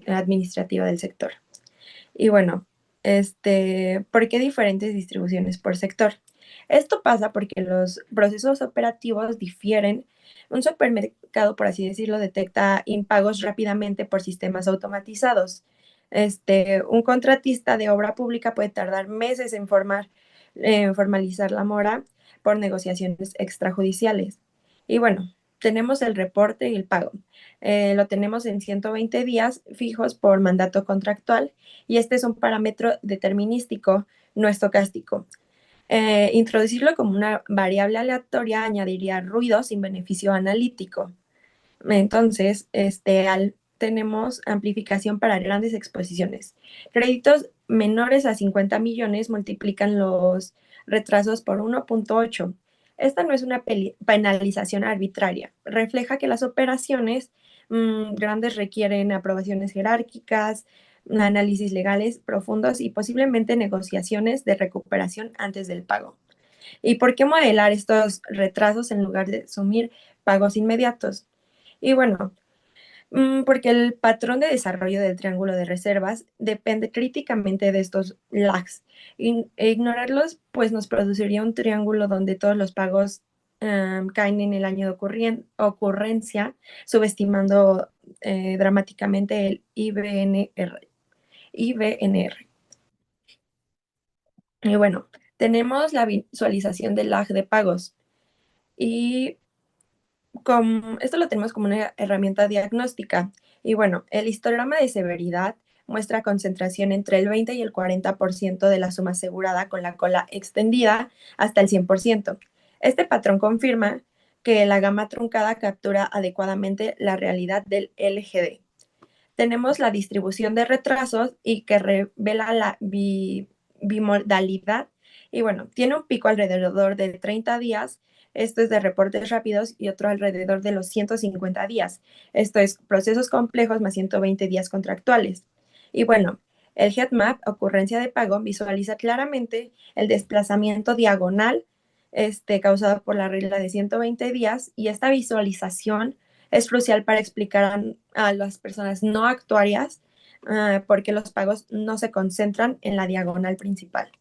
administrativa del sector. Y bueno, ¿por qué diferentes distribuciones por sector? Esto pasa porque los procesos operativos difieren. Un supermercado, por así decirlo, detecta impagos rápidamente por sistemas automatizados. Un contratista de obra pública puede tardar meses en formalizar la mora por negociaciones extrajudiciales. Y bueno, tenemos el reporte y el pago. Lo tenemos en 120 días fijos por mandato contractual y este es un parámetro determinístico, no estocástico. Introducirlo como una variable aleatoria añadiría ruido sin beneficio analítico. Entonces, tenemos amplificación para grandes exposiciones. Créditos menores a 50 millones multiplican los retrasos por 1.8. Esta no es una penalización arbitraria. Refleja que las operaciones grandes requieren aprobaciones jerárquicas, análisis legales profundos y posiblemente negociaciones de recuperación antes del pago. ¿Y por qué modelar estos retrasos en lugar de asumir pagos inmediatos? Y bueno, porque el patrón de desarrollo del triángulo de reservas depende críticamente de estos lags. Ignorarlos, pues nos produciría un triángulo donde todos los pagos caen en el año de ocurrencia, subestimando dramáticamente el IBNR. Y bueno, tenemos la visualización del lag de pagos. Y esto lo tenemos como una herramienta diagnóstica. Y bueno, el histograma de severidad muestra concentración entre el 20 y el 40% de la suma asegurada con la cola extendida hasta el 100%. Este patrón confirma que la gama truncada captura adecuadamente la realidad del LGD. Tenemos la distribución de retrasos y que revela la bimodalidad. Y bueno, tiene un pico alrededor de 30 días. Esto es de reportes rápidos y otro alrededor de los 150 días. Esto es procesos complejos más 120 días contractuales. Y bueno, el headmap, ocurrencia de pago, visualiza claramente el desplazamiento diagonal causado por la regla de 120 días y esta visualización es crucial para explicar a las personas no actuarias por qué los pagos no se concentran en la diagonal principal.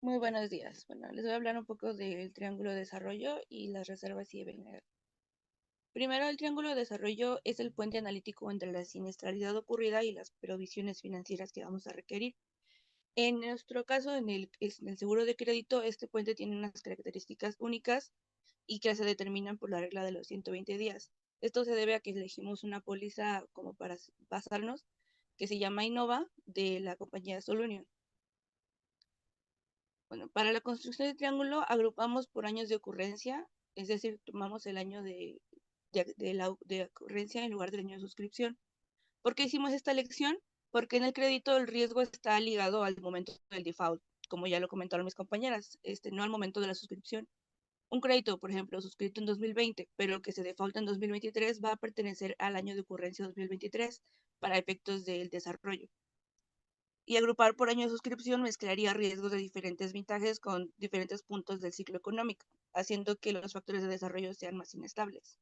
Muy buenos días. Bueno, les voy a hablar un poco del triángulo de desarrollo y las reservas IBNR. Primero, el triángulo de desarrollo es el puente analítico entre la siniestralidad ocurrida y las provisiones financieras que vamos a requerir. En nuestro caso, en el seguro de crédito, este puente tiene unas características únicas y que se determinan por la regla de los 120 días. Esto se debe a que elegimos una póliza como para basarnos que se llama Innova, de la compañía Solunion. Bueno, para la construcción del triángulo agrupamos por años de ocurrencia, es decir, tomamos el año de ocurrencia en lugar del año de suscripción. ¿Por qué hicimos esta elección? Porque en el crédito el riesgo está ligado al momento del default, como ya lo comentaron mis compañeras, no al momento de la suscripción. Un crédito, por ejemplo, suscrito en 2020, pero que se defaulta en 2023, va a pertenecer al año de ocurrencia 2023 para efectos del desarrollo. Y agrupar por año de suscripción mezclaría riesgos de diferentes vintajes con diferentes puntos del ciclo económico, haciendo que los factores de desarrollo sean más inestables.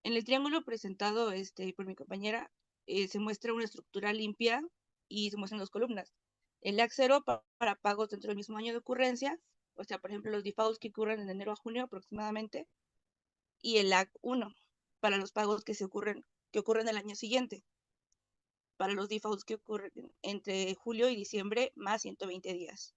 En el triángulo presentado por mi compañera, se muestra una estructura limpia y se muestran dos columnas. El lag 0 para pagos dentro del mismo año de ocurrencia, o sea, por ejemplo, los defaults que ocurren de enero a junio aproximadamente, y el lag 1 para los pagos que ocurren el año siguiente, para los defaults que ocurren entre julio y diciembre más 120 días.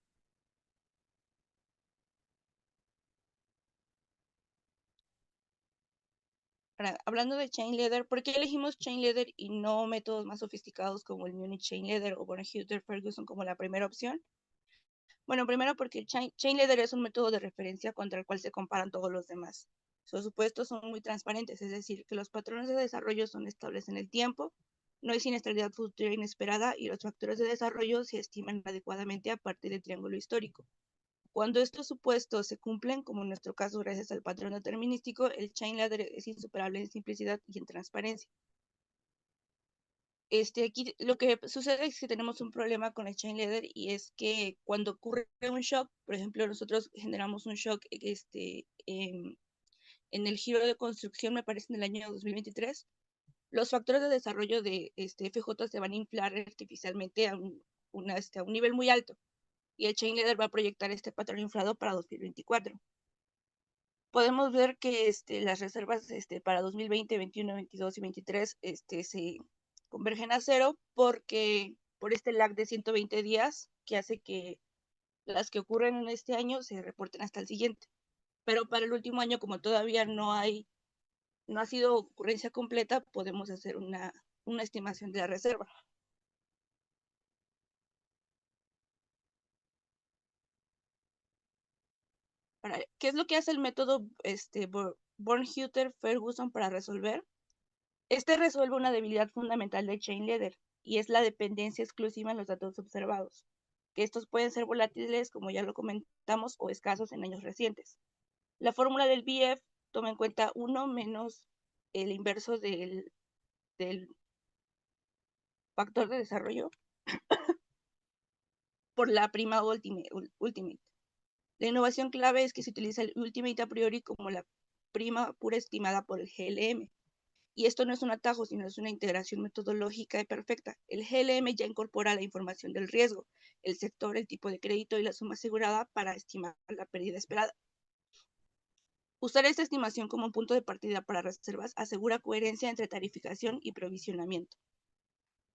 Ahora, hablando de Chain Leather, ¿por qué elegimos Chain Leather y no métodos más sofisticados como el Munich Chain Leather o Born-Hutter Ferguson como la primera opción? Bueno, primero porque Chain Leather es un método de referencia contra el cual se comparan todos los demás. Sus supuestos son muy transparentes, es decir, que los patrones de desarrollo son estables en el tiempo, no hay siniestralidad futura inesperada y los factores de desarrollo se estiman adecuadamente a partir del triángulo histórico. Cuando estos supuestos se cumplen, como en nuestro caso gracias al patrón determinístico, el Chain Ladder es insuperable en simplicidad y en transparencia. Aquí lo que sucede es que tenemos un problema con el Chain Ladder y es que cuando ocurre un shock, por ejemplo, nosotros generamos un shock en el giro de construcción, me parece, en el año 2023, los factores de desarrollo de FJ se van a inflar artificialmente a un nivel muy alto y el Chain Leader va a proyectar este patrón inflado para 2024. Podemos ver que las reservas para 2020, 21, 22 y 23 se convergen a cero porque por este lag de 120 días que hace que las que ocurren en este año se reporten hasta el siguiente. Pero para el último año, como todavía no ha sido ocurrencia completa, podemos hacer una estimación de la reserva. ¿Qué es lo que hace el método Born-Hutter-Ferguson para resolver? Resuelve una debilidad fundamental del Chain Leader y es la dependencia exclusiva en los datos observados, que estos pueden ser volátiles, como ya lo comentamos, o escasos en años recientes. La fórmula del BF toma en cuenta 1 menos el inverso del factor de desarrollo por la prima ultimate. La innovación clave es que se utiliza el ultimate a priori como la prima pura estimada por el GLM. Y esto no es un atajo, sino es una integración metodológica y perfecta. El GLM ya incorpora la información del riesgo, el sector, el tipo de crédito y la suma asegurada para estimar la pérdida esperada. Usar esta estimación como punto de partida para reservas asegura coherencia entre tarificación y provisionamiento.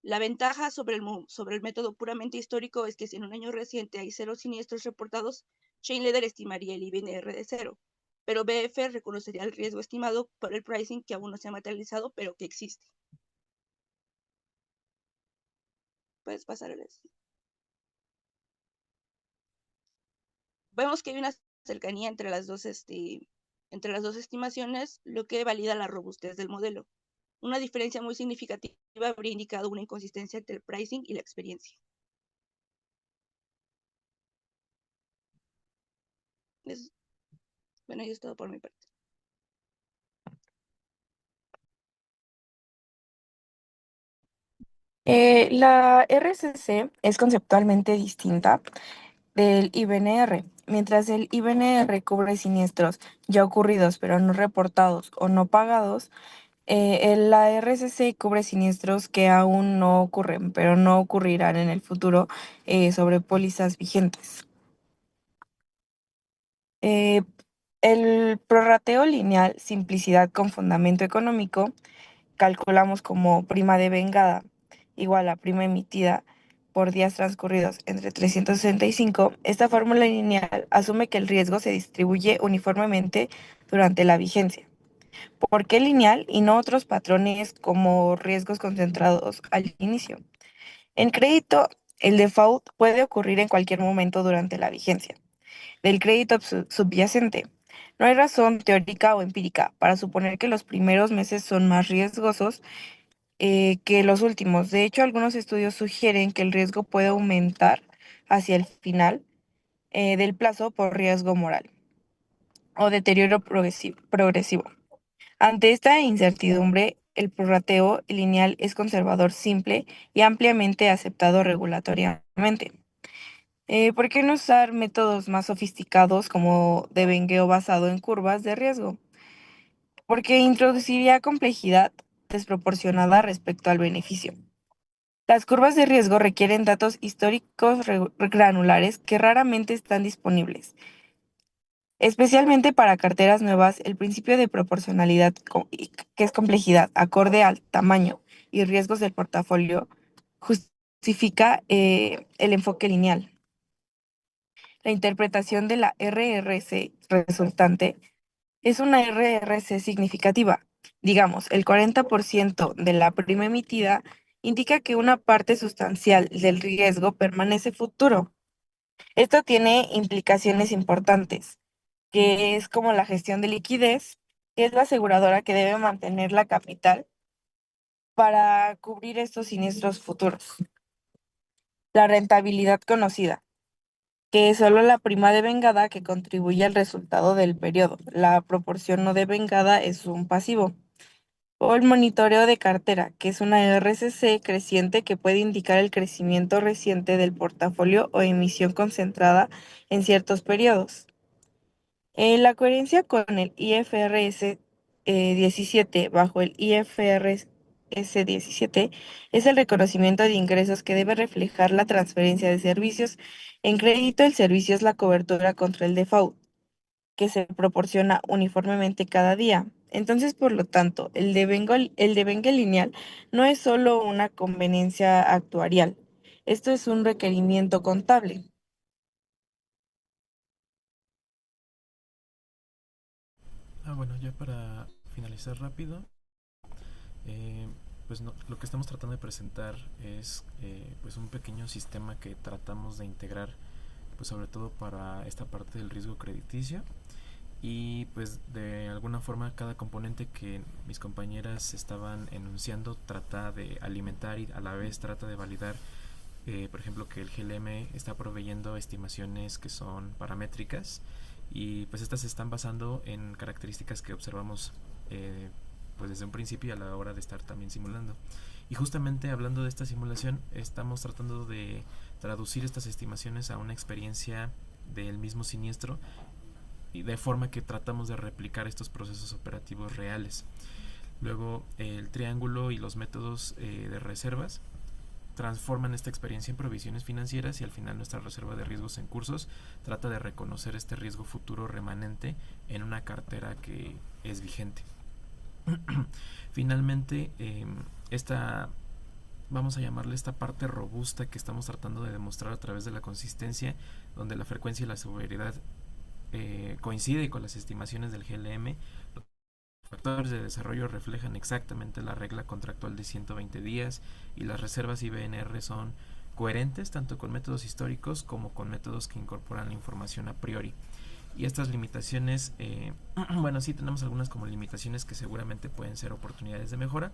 La ventaja sobre el método puramente histórico es que si en un año reciente hay 0 siniestros reportados, Chain Leader estimaría el IBNR de 0, pero BF reconocería el riesgo estimado por el pricing que aún no se ha materializado, pero que existe. Puedes pasar a eso. Vemos que hay una cercanía entre las dos estimaciones, lo que valida la robustez del modelo. Una diferencia muy significativa habría indicado una inconsistencia entre el pricing y la experiencia. Bueno, eso es todo por mi parte. La RCC es conceptualmente distinta del IBNR. Mientras el IBNR cubre siniestros ya ocurridos pero no reportados o no pagados, la RCC cubre siniestros que aún no ocurren pero no ocurrirán en el futuro sobre pólizas vigentes. El prorrateo lineal, simplicidad con fundamento económico, calculamos como prima de vengada igual a prima emitida por días transcurridos entre 365. Esta fórmula lineal asume que el riesgo se distribuye uniformemente durante la vigencia. ¿Por qué lineal y no otros patrones como riesgos concentrados al inicio? En crédito, el default puede ocurrir en cualquier momento durante la vigencia del crédito subyacente. No hay razón teórica o empírica para suponer que los primeros meses son más riesgosos que los últimos. De hecho, algunos estudios sugieren que el riesgo puede aumentar hacia el final del plazo por riesgo moral o deterioro progresivo. Ante esta incertidumbre, el prorrateo lineal es conservador simple y ampliamente aceptado regulatoriamente. ¿Por qué no usar métodos más sofisticados como devengueo basado en curvas de riesgo? Porque introduciría complejidad desproporcionada respecto al beneficio. Las curvas de riesgo requieren datos históricos granulares que raramente están disponibles. Especialmente para carteras nuevas, el principio de proporcionalidad, que es complejidad acorde al tamaño y riesgos del portafolio, justifica el enfoque lineal. La interpretación de la RRC resultante es una RRC significativa. Digamos, el 40% de la prima emitida indica que una parte sustancial del riesgo permanece futuro. Esto tiene implicaciones importantes, que es como la gestión de liquidez, que es la aseguradora que debe mantener la capital para cubrir estos siniestros futuros. La rentabilidad conocida, que es solo la prima devengada que contribuye al resultado del periodo. La proporción no devengada es un pasivo. O el monitoreo de cartera, que es una RCC creciente que puede indicar el crecimiento reciente del portafolio o emisión concentrada en ciertos periodos. La coherencia con el IFRS 17 bajo el IFRS 17 es el reconocimiento de ingresos que debe reflejar la transferencia de servicios. En crédito, el servicio es la cobertura contra el default, que se proporciona uniformemente cada día. Entonces, por lo tanto, el devengue lineal no es solo una conveniencia actuarial, esto es un requerimiento contable. Bueno, ya para finalizar rápido, pues lo que estamos tratando de presentar es pues un pequeño sistema que tratamos de integrar, pues sobre todo para esta parte del riesgo crediticio, y pues de alguna forma cada componente que mis compañeras estaban enunciando trata de alimentar y a la vez trata de validar, por ejemplo, que el GLM está proveyendo estimaciones que son paramétricas, y pues estas se están basando en características que observamos pues desde un principio a la hora de estar también simulando. Y justamente hablando de esta simulación, estamos tratando de traducir estas estimaciones a una experiencia del mismo siniestro, y de forma que tratamos de replicar estos procesos operativos reales. Luego el triángulo y los métodos de reservas transforman esta experiencia en provisiones financieras, y al final nuestra reserva de riesgos en cursos trata de reconocer este riesgo futuro remanente en una cartera que es vigente. Finalmente, vamos a llamarle esta parte robusta que estamos tratando de demostrar a través de la consistencia, donde la frecuencia y la severidad coincide con las estimaciones del GLM. Los factores de desarrollo reflejan exactamente la regla contractual de 120 días, y las reservas IBNR son coherentes tanto con métodos históricos como con métodos que incorporan la información a priori. Y estas limitaciones, bueno, sí tenemos algunas como limitaciones que seguramente pueden ser oportunidades de mejora,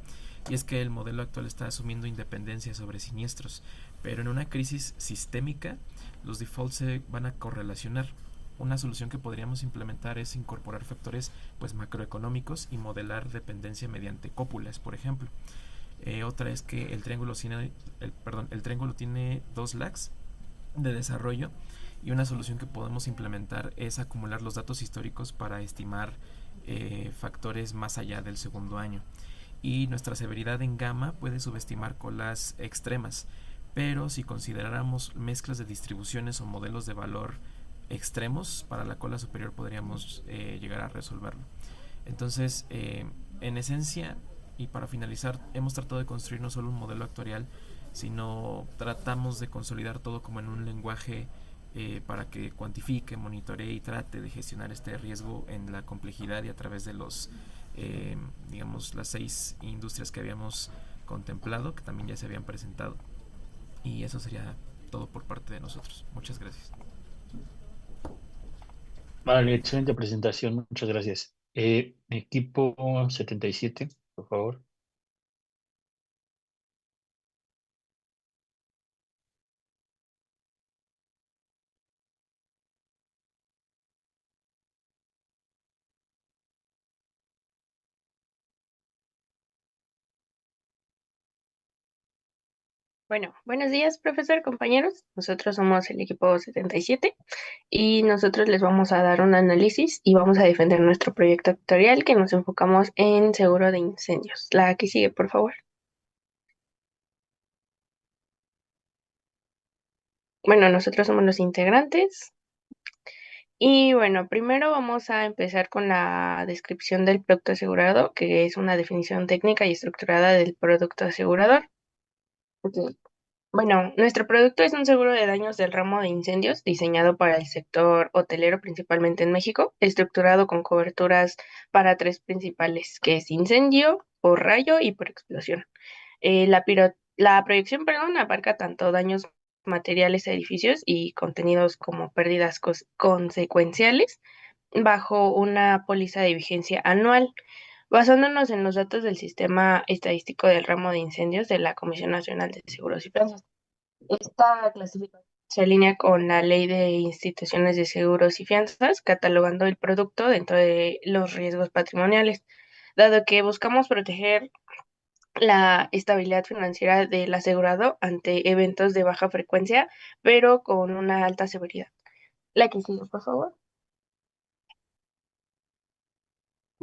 y es que el modelo actual está asumiendo independencia sobre siniestros, pero en una crisis sistémica los defaults se van a correlacionar. Una solución que podríamos implementar es incorporar factores pues macroeconómicos y modelar dependencia mediante cópulas, por ejemplo. Otra es que el triángulo tiene dos lags de desarrollo, y una solución que podemos implementar es acumular los datos históricos para estimar factores más allá del segundo año. Y nuestra severidad en gamma puede subestimar colas extremas, pero si consideráramos mezclas de distribuciones o modelos de valor extremos para la cola superior podríamos llegar a resolverlo. Entonces, en esencia, y para finalizar, hemos tratado de construir no solo un modelo actuarial, sino tratamos de consolidar todo como en un lenguaje para que cuantifique, monitoree y trate de gestionar este riesgo en la complejidad y a través de los digamos las 6 industrias que habíamos contemplado, que también ya se habían presentado. Y eso sería todo por parte de nosotros. Muchas gracias. Vale, excelente presentación, muchas gracias. Equipo 77, por favor. Bueno, buenos días, profesor, compañeros. Nosotros somos el equipo 77 y nosotros les vamos a dar un análisis y vamos a defender nuestro proyecto tutorial que nos enfocamos en seguro de incendios. La que sigue, por favor. Bueno, nosotros somos los integrantes. Y bueno, primero vamos a empezar con la descripción del producto asegurado, que es una definición técnica y estructurada del producto asegurador. Ok. Bueno, nuestro producto es un seguro de daños del ramo de incendios diseñado para el sector hotelero, principalmente en México, estructurado con coberturas para tres principales, que es incendio, por rayo y por explosión. La proyección, perdón, abarca tanto daños materiales a edificios y contenidos como pérdidas consecuenciales bajo una póliza de vigencia anual. Basándonos en los datos del Sistema Estadístico del Ramo de Incendios de la Comisión Nacional de Seguros y Fianzas. Esta clasificación se alinea con la Ley de Instituciones de Seguros y Fianzas, catalogando el producto dentro de los riesgos patrimoniales, dado que buscamos proteger la estabilidad financiera del asegurado ante eventos de baja frecuencia, pero con una alta severidad. La que sigue, por favor.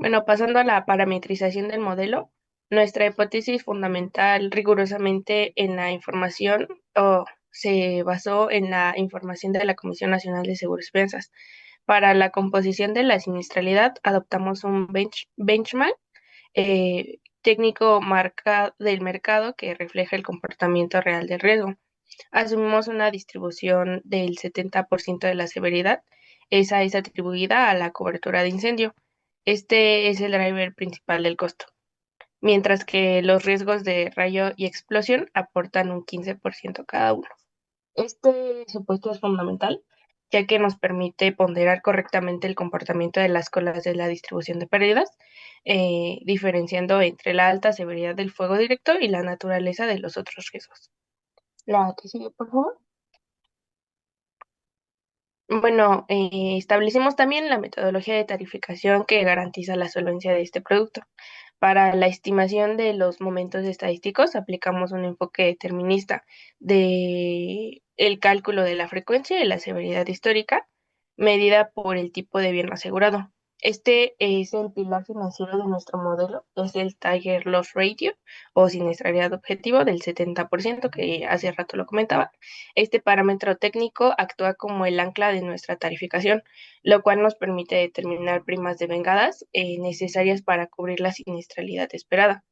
Bueno, pasando a la parametrización del modelo, nuestra hipótesis fundamental rigurosamente en la información se basó en la información de la Comisión Nacional de Seguros y Fianzas. Para la composición de la siniestralidad adoptamos un benchmark técnico marca del mercado que refleja el comportamiento real del riesgo. Asumimos una distribución del 70% de la severidad. Esa es atribuida a la cobertura de incendio. Este es el driver principal del costo, mientras que los riesgos de rayo y explosión aportan un 15% cada uno. Este supuesto es fundamental, ya que nos permite ponderar correctamente el comportamiento de las colas de la distribución de pérdidas, diferenciando entre la alta severidad del fuego directo y la naturaleza de los otros riesgos. La que sigue, por favor. Bueno, establecimos también la metodología de tarificación que garantiza la solvencia de este producto. Para la estimación de los momentos estadísticos, aplicamos un enfoque determinista de el cálculo de la frecuencia y la severidad histórica, medida por el tipo de bien asegurado. Este es el pilar financiero de nuestro modelo, es el Tiger Loss Ratio o siniestralidad objetivo del 70% que hace rato lo comentaba. Este parámetro técnico actúa como el ancla de nuestra tarificación, lo cual nos permite determinar primas de vengadas necesarias para cubrir la siniestralidad esperada,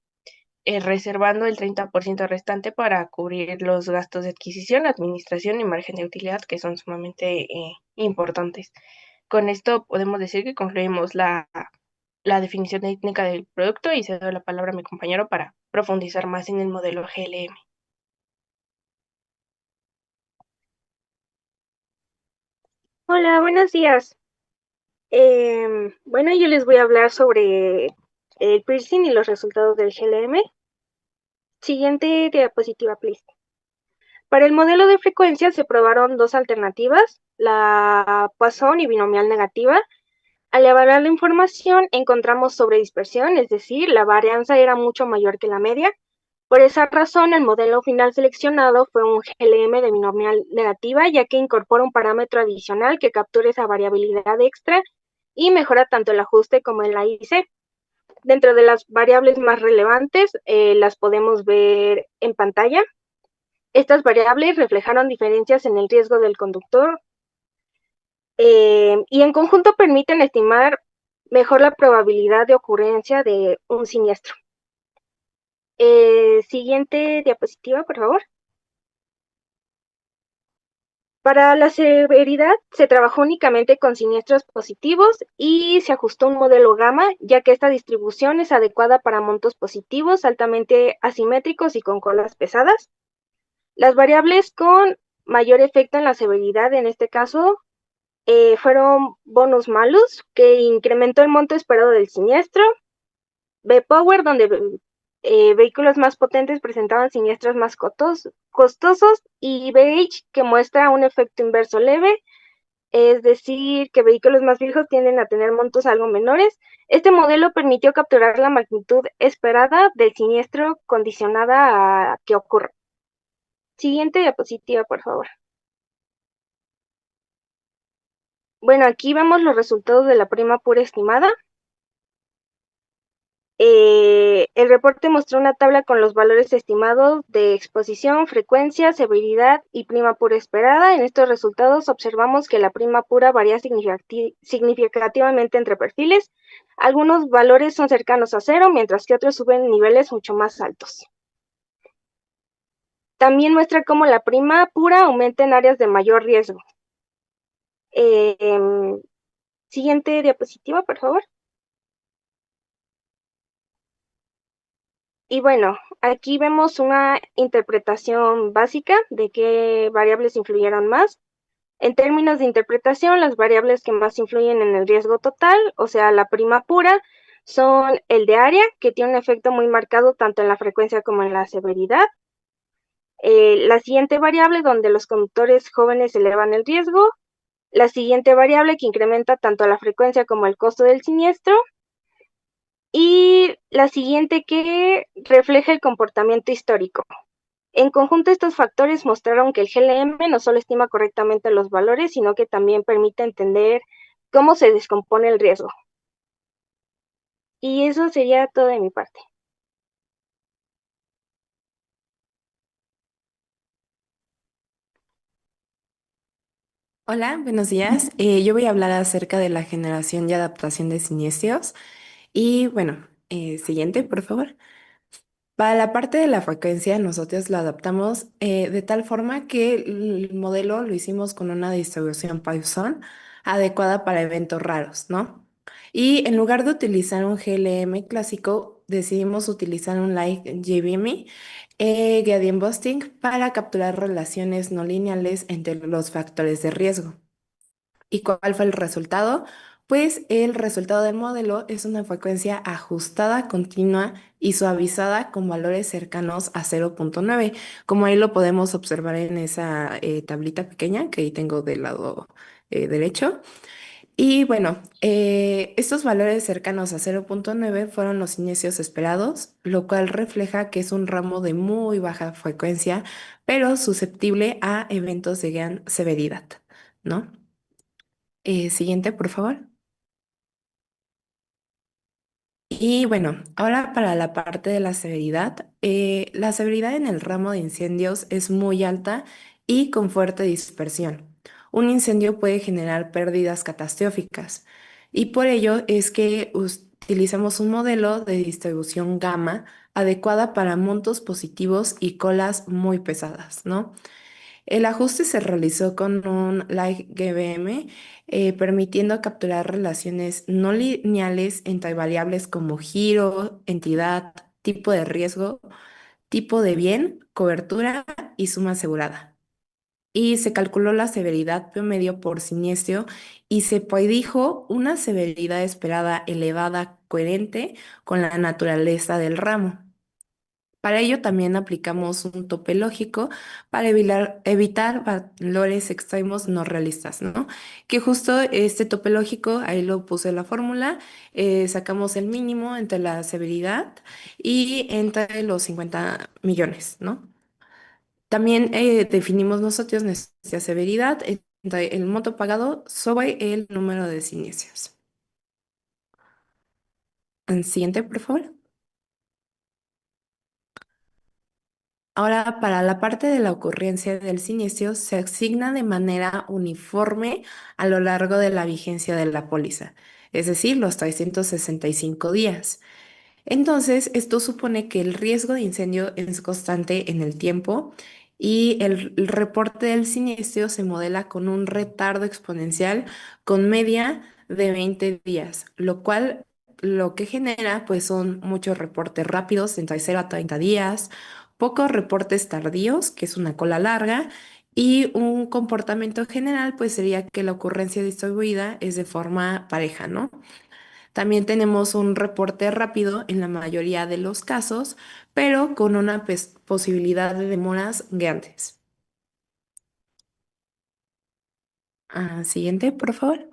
reservando el 30% restante para cubrir los gastos de adquisición, administración y margen de utilidad, que son sumamente importantes. Con esto podemos decir que concluimos la definición técnica del producto y cedo la palabra a mi compañero para profundizar más en el modelo GLM. Hola, buenos días. Bueno, yo les voy a hablar sobre el piercing y los resultados del GLM. Siguiente diapositiva, please. Para el modelo de frecuencia se probaron dos alternativas, la Poisson y binomial negativa. Al evaluar la información encontramos sobredispersión, es decir, la varianza era mucho mayor que la media. Por esa razón, el modelo final seleccionado fue un GLM de binomial negativa, ya que incorpora un parámetro adicional que captura esa variabilidad extra y mejora tanto el ajuste como el AIC. Dentro de las variables más relevantes, las podemos ver en pantalla. Estas variables reflejaron diferencias en el riesgo del conductor y en conjunto permiten estimar mejor la probabilidad de ocurrencia de un siniestro. Siguiente diapositiva, por favor. Para la severidad se trabajó únicamente con siniestros positivos y se ajustó un modelo gamma, ya que esta distribución es adecuada para montos positivos, altamente asimétricos y con colas pesadas. Las variables con mayor efecto en la severidad, en este caso, fueron bonus malus, que incrementó el monto esperado del siniestro, B-Power, donde vehículos más potentes presentaban siniestros más costosos, y BH, que muestra un efecto inverso leve, es decir, que vehículos más viejos tienden a tener montos algo menores. Este modelo permitió capturar la magnitud esperada del siniestro condicionada a que ocurra. Siguiente diapositiva, por favor. Bueno, aquí vemos los resultados de la prima pura estimada. El reporte mostró una tabla con los valores estimados de exposición, frecuencia, severidad y prima pura esperada. En estos resultados observamos que la prima pura varía significativamente entre perfiles. Algunos valores son cercanos a cero, mientras que otros suben niveles mucho más altos. También muestra cómo la prima pura aumenta en áreas de mayor riesgo. Siguiente diapositiva, por favor. Y bueno, aquí vemos una interpretación básica de qué variables influyeron más. En términos de interpretación, las variables que más influyen en el riesgo total, o sea, la prima pura, son el de área, que tiene un efecto muy marcado tanto en la frecuencia como en la severidad. La siguiente variable, donde los conductores jóvenes elevan el riesgo. La siguiente variable, que incrementa tanto la frecuencia como el costo del siniestro. Y la siguiente, que refleja el comportamiento histórico. En conjunto, estos factores mostraron que el GLM no solo estima correctamente los valores, sino que también permite entender cómo se descompone el riesgo. Y eso sería todo de mi parte. Hola, buenos días. Yo voy a hablar acerca de la generación y adaptación de siniestros. Y bueno, siguiente, por favor. Para la parte de la frecuencia, nosotros lo adaptamos de tal forma que el modelo lo hicimos con una distribución Poisson adecuada para eventos raros, ¿no? Y en lugar de utilizar un GLM clásico, decidimos utilizar un Light GBM Gradient Busting para capturar relaciones no lineales entre los factores de riesgo. ¿Y cuál fue el resultado? Pues el resultado del modelo es una frecuencia ajustada, continua y suavizada con valores cercanos a 0.9, como ahí lo podemos observar en esa tablita pequeña que ahí tengo del lado derecho. Y bueno, estos valores cercanos a 0.9 fueron los inicios esperados, lo cual refleja que es un ramo de muy baja frecuencia, pero susceptible a eventos de gran severidad, ¿no? Siguiente, por favor. Y bueno, ahora para la parte de la severidad en el ramo de incendios es muy alta y con fuerte dispersión. Un incendio puede generar pérdidas catastróficas y por ello es que utilizamos un modelo de distribución gamma adecuada para montos positivos y colas muy pesadas, ¿no? El ajuste se realizó con un Light GBM, permitiendo capturar relaciones no lineales entre variables como giro, entidad, tipo de riesgo, tipo de bien, cobertura y suma asegurada. Y se calculó la severidad promedio por siniestro y se predijo una severidad esperada elevada coherente con la naturaleza del ramo. Para ello también aplicamos un tope lógico para evitar valores extremos no realistas, ¿no? Que justo este tope lógico, ahí lo puse la fórmula, sacamos el mínimo entre la severidad y entre los 50 millones, ¿no? También definimos nosotros nuestra severidad entre el monto pagado sobre el número de siniestros. Siguiente, por favor. Ahora, para la parte de la ocurrencia del siniestro, se asigna de manera uniforme a lo largo de la vigencia de la póliza, es decir, los 365 días. Entonces, esto supone que el riesgo de incendio es constante en el tiempo y el reporte del siniestro se modela con un retardo exponencial con media de 20 días, lo cual lo que genera pues son muchos reportes rápidos entre 0 a 30 días pocos reportes tardíos, que es una cola larga, y un comportamiento general, pues sería que la ocurrencia distribuida es de forma pareja, ¿no? También tenemos un reporte rápido en la mayoría de los casos, pero con una posibilidad de demoras grandes. Siguiente, por favor.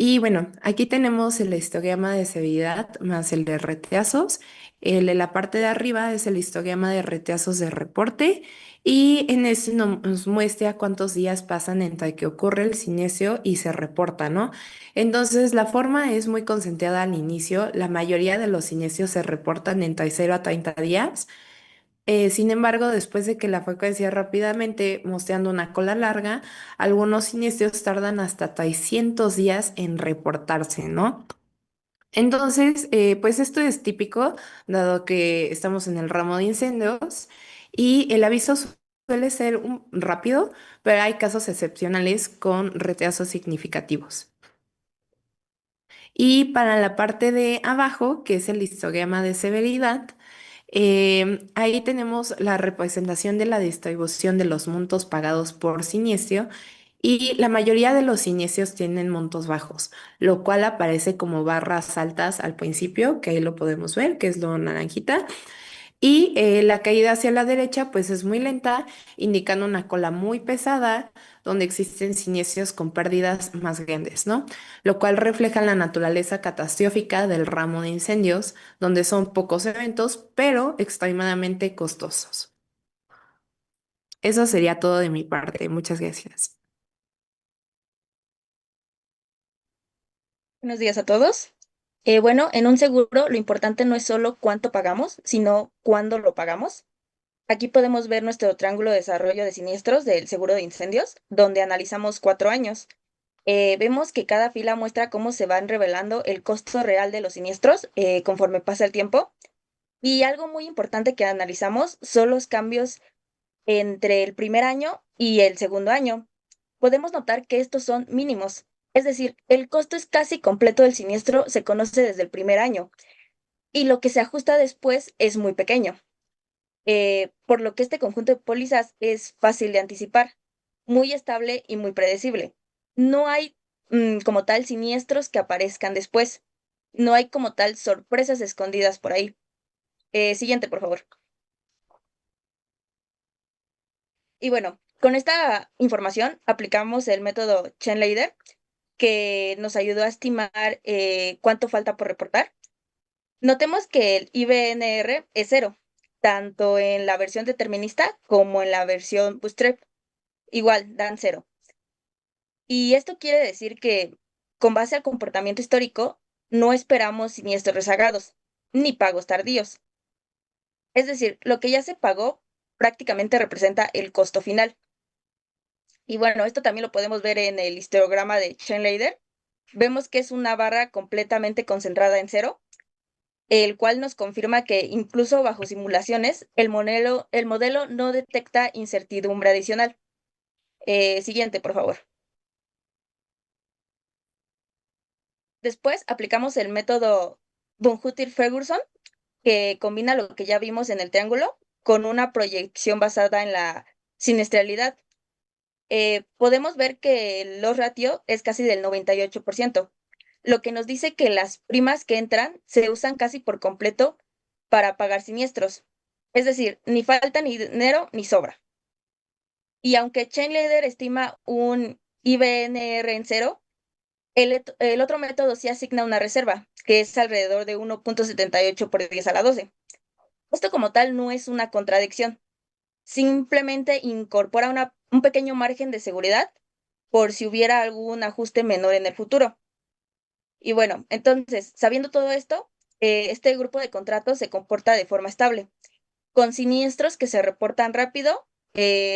Y bueno, aquí tenemos el histograma de severidad más el de reteazos. El de la parte de arriba es el histograma de reteazos de reporte y en ese nos muestra cuántos días pasan entre que ocurre el siniestro y se reporta, ¿no? Entonces, la forma es muy concentrada al inicio. La mayoría de los siniestros se reportan entre 0 a 30 días. Sin embargo, después de que la frecuencia rápidamente mostrando una cola larga, algunos siniestros tardan hasta 300 días en reportarse, ¿no? Entonces, pues esto es típico, dado que estamos en el ramo de incendios y el aviso suele ser rápido, pero hay casos excepcionales con retrasos significativos. Y para la parte de abajo, que es el histograma de severidad, ahí tenemos la representación de la distribución de los montos pagados por siniestro y la mayoría de los siniestros tienen montos bajos, lo cual aparece como barras altas al principio, que ahí lo podemos ver, que es lo naranjita. Y la caída hacia la derecha pues es muy lenta, indicando una cola muy pesada, donde existen siniestros con pérdidas más grandes, ¿no? Lo cual refleja la naturaleza catastrófica del ramo de incendios, donde son pocos eventos, pero extremadamente costosos. Eso sería todo de mi parte. Muchas gracias. Buenos días a todos. Bueno, en un seguro lo importante no es solo cuánto pagamos, sino cuándo lo pagamos. Aquí podemos ver nuestro triángulo de desarrollo de siniestros del seguro de incendios, donde analizamos 4 años. Vemos que cada fila muestra cómo se van revelando el costo real de los siniestros conforme pasa el tiempo. Y algo muy importante que analizamos son los cambios entre el primer año y el segundo año. Podemos notar que estos son mínimos, es decir, el costo es casi completo del siniestro se conoce desde el primer año y lo que se ajusta después es muy pequeño, por lo que este conjunto de pólizas es fácil de anticipar, muy estable y muy predecible. No hay como tal siniestros que aparezcan después, no hay como tal sorpresas escondidas por ahí. Siguiente, por favor. Y bueno, con esta información aplicamos el método Chenleider, que nos ayudó a estimar cuánto falta por reportar. Notemos que el IBNR es 0, tanto en la versión determinista como en la versión Bootstrap. Igual, dan 0. Y esto quiere decir que, con base al comportamiento histórico, no esperamos siniestros rezagados, ni pagos tardíos. Es decir, lo que ya se pagó prácticamente representa el costo final. Y bueno, esto también lo podemos ver en el histograma de Chenleider. Vemos que es una barra completamente concentrada en 0, el cual nos confirma que incluso bajo simulaciones, el modelo no detecta incertidumbre adicional. Siguiente, por favor. Después aplicamos el método Von-Hütter-Ferguson, que combina lo que ya vimos en el triángulo con una proyección basada en la siniestralidad. Podemos ver que el loss ratio es casi del 98%, lo que nos dice que las primas que entran se usan casi por completo para pagar siniestros. Es decir, ni falta ni dinero ni sobra. Y aunque Chainleader estima un IBNR en 0, el otro método sí asigna una reserva, que es alrededor de 1.78 por 10 a la 12. Esto como tal no es una contradicción, simplemente incorpora un pequeño margen de seguridad por si hubiera algún ajuste menor en el futuro. Y bueno, entonces, sabiendo todo esto, este grupo de contratos se comporta de forma estable, con siniestros que se reportan rápido,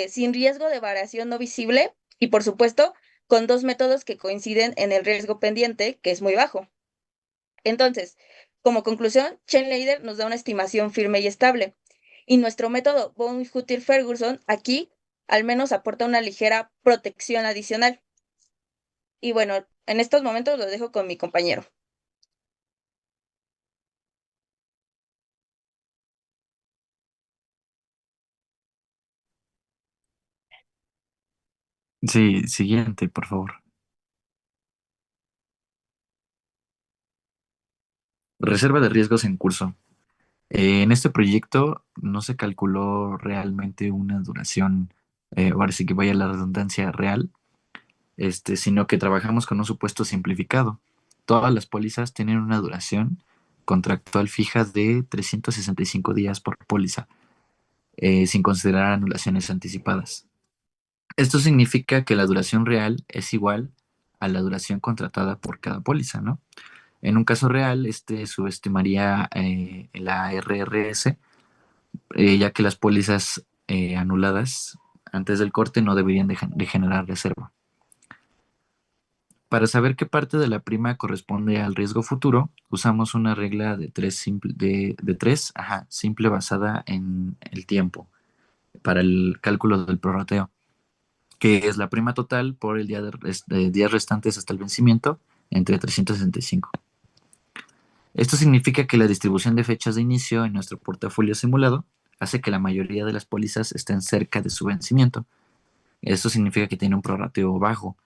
sin riesgo de variación no visible y, por supuesto, con dos métodos que coinciden en el riesgo pendiente, que es muy bajo. Entonces, como conclusión, Chenleider nos da una estimación firme y estable, y nuestro método Von-Hütter-Ferguson aquí al menos aporta una ligera protección adicional. Y bueno, en estos momentos lo dejo con mi compañero. Sí, siguiente, por favor. Reserva de riesgos en curso. En este proyecto no se calculó realmente una duración, ahora sí que vaya la redundancia real, sino que trabajamos con un supuesto simplificado. Todas las pólizas tienen una duración contractual fija de 365 días por póliza, sin considerar anulaciones anticipadas. Esto significa que la duración real es igual a la duración contratada por cada póliza, ¿no? En un caso real, este subestimaría la RRS, ya que las pólizas anuladas antes del corte no deberían de generar reserva. Para saber qué parte de la prima corresponde al riesgo futuro, usamos una regla de tres simple basada en el tiempo para el cálculo del prorrateo, que es la prima total por el día de días restantes hasta el vencimiento entre 365. Esto significa que la distribución de fechas de inicio en nuestro portafolio simulado hace que la mayoría de las pólizas estén cerca de su vencimiento. Esto significa que tiene un prorrateo bajo.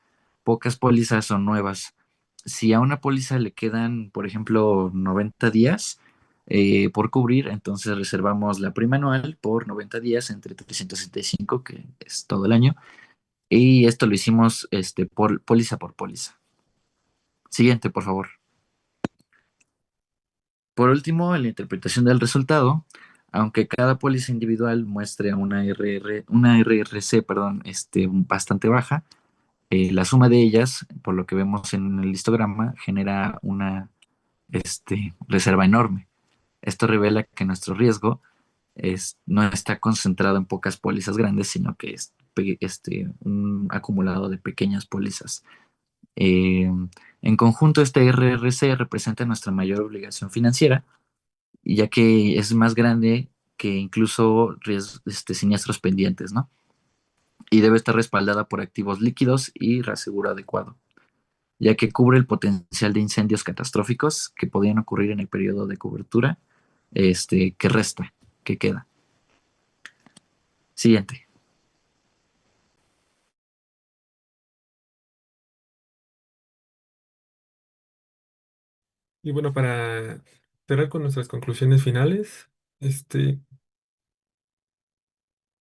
Pocas pólizas son nuevas. Si a una póliza le quedan, por ejemplo, 90 días por cubrir, entonces reservamos la prima anual por 90 días entre 365, que es todo el año, y esto lo hicimos por póliza por póliza. Siguiente, por favor. Por último, en la interpretación del resultado, aunque cada póliza individual muestre una RRC, perdón, bastante baja, la suma de ellas, por lo que vemos en el histograma, genera una reserva enorme. Esto revela que nuestro riesgo no está concentrado en pocas pólizas grandes, sino que es un acumulado de pequeñas pólizas. En conjunto, este RRC representa nuestra mayor obligación financiera, ya que es más grande que incluso siniestros pendientes, ¿no? Y debe estar respaldada por activos líquidos y reaseguro adecuado, ya que cubre el potencial de incendios catastróficos que podrían ocurrir en el periodo de cobertura que resta, que queda. Siguiente. Y bueno, para cerrar con nuestras conclusiones finales, este,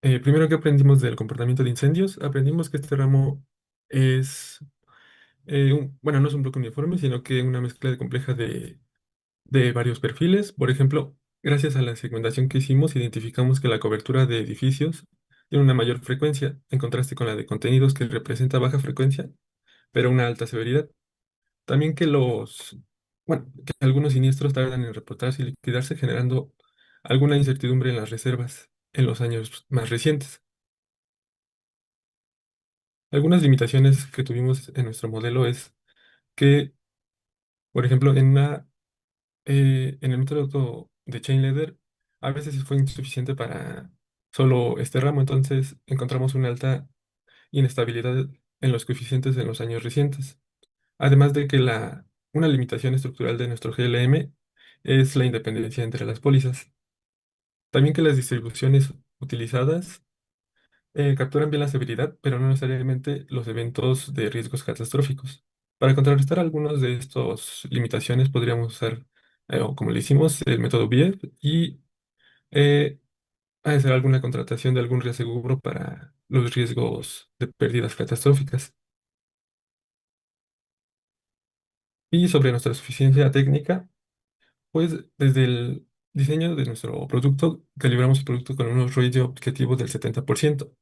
primero que aprendimos del comportamiento de incendios, aprendimos que este ramo es, bueno, no es un bloque uniforme, sino que una mezcla compleja de varios perfiles. Por ejemplo, gracias a la segmentación que hicimos, identificamos que la cobertura de edificios tiene una mayor frecuencia, en contraste con la de contenidos que representa baja frecuencia, pero una alta severidad. También bueno, que algunos siniestros tardan en reportarse y liquidarse, generando alguna incertidumbre en las reservas en los años más recientes. Algunas limitaciones que tuvimos en nuestro modelo es que, por ejemplo, en el método de Chain Leader, a veces fue insuficiente para solo este ramo, entonces encontramos una alta inestabilidad en los coeficientes en los años recientes. Además de que una limitación estructural de nuestro GLM es la independencia entre las pólizas. También que las distribuciones utilizadas capturan bien la severidad, pero no necesariamente los eventos de riesgos catastróficos. Para contrarrestar algunas de estas limitaciones, podríamos usar, o como le hicimos, el método BIEF y eh, hacer alguna contratación de algún reaseguro para los riesgos de pérdidas catastróficas. Y sobre nuestra suficiencia técnica, pues desde el diseño de nuestro producto, calibramos el producto con unos ROI de objetivos del 70%.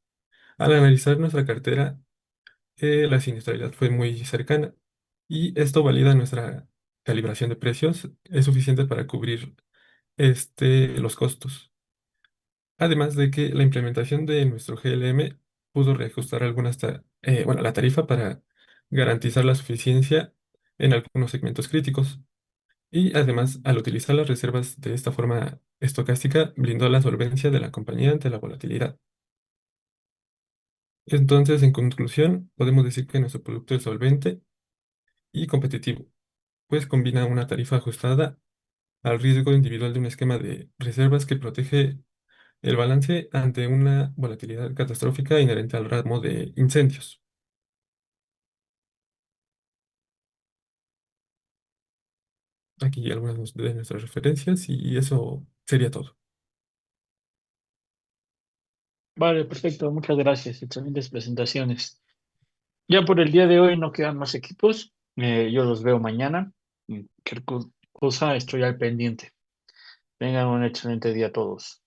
Al analizar nuestra cartera, la siniestralidad fue muy cercana y esto valida nuestra calibración de precios, es suficiente para cubrir los costos. Además de que la implementación de nuestro GLM pudo reajustar bueno, la tarifa para garantizar la suficiencia en algunos segmentos críticos. Y además, al utilizar las reservas de esta forma estocástica, brindó la solvencia de la compañía ante la volatilidad. Entonces, en conclusión, podemos decir que nuestro producto es solvente y competitivo, pues combina una tarifa ajustada al riesgo individual de un esquema de reservas que protege el balance ante una volatilidad catastrófica inherente al ramo de incendios. aquí algunas de nuestras referencias y eso sería todo. Vale, perfecto, muchas gracias. Excelentes presentaciones. Ya por el día de hoy no quedan más equipos. Yo los veo mañana. Cualquier cosa estoy al pendiente. Tengan un excelente día a todos.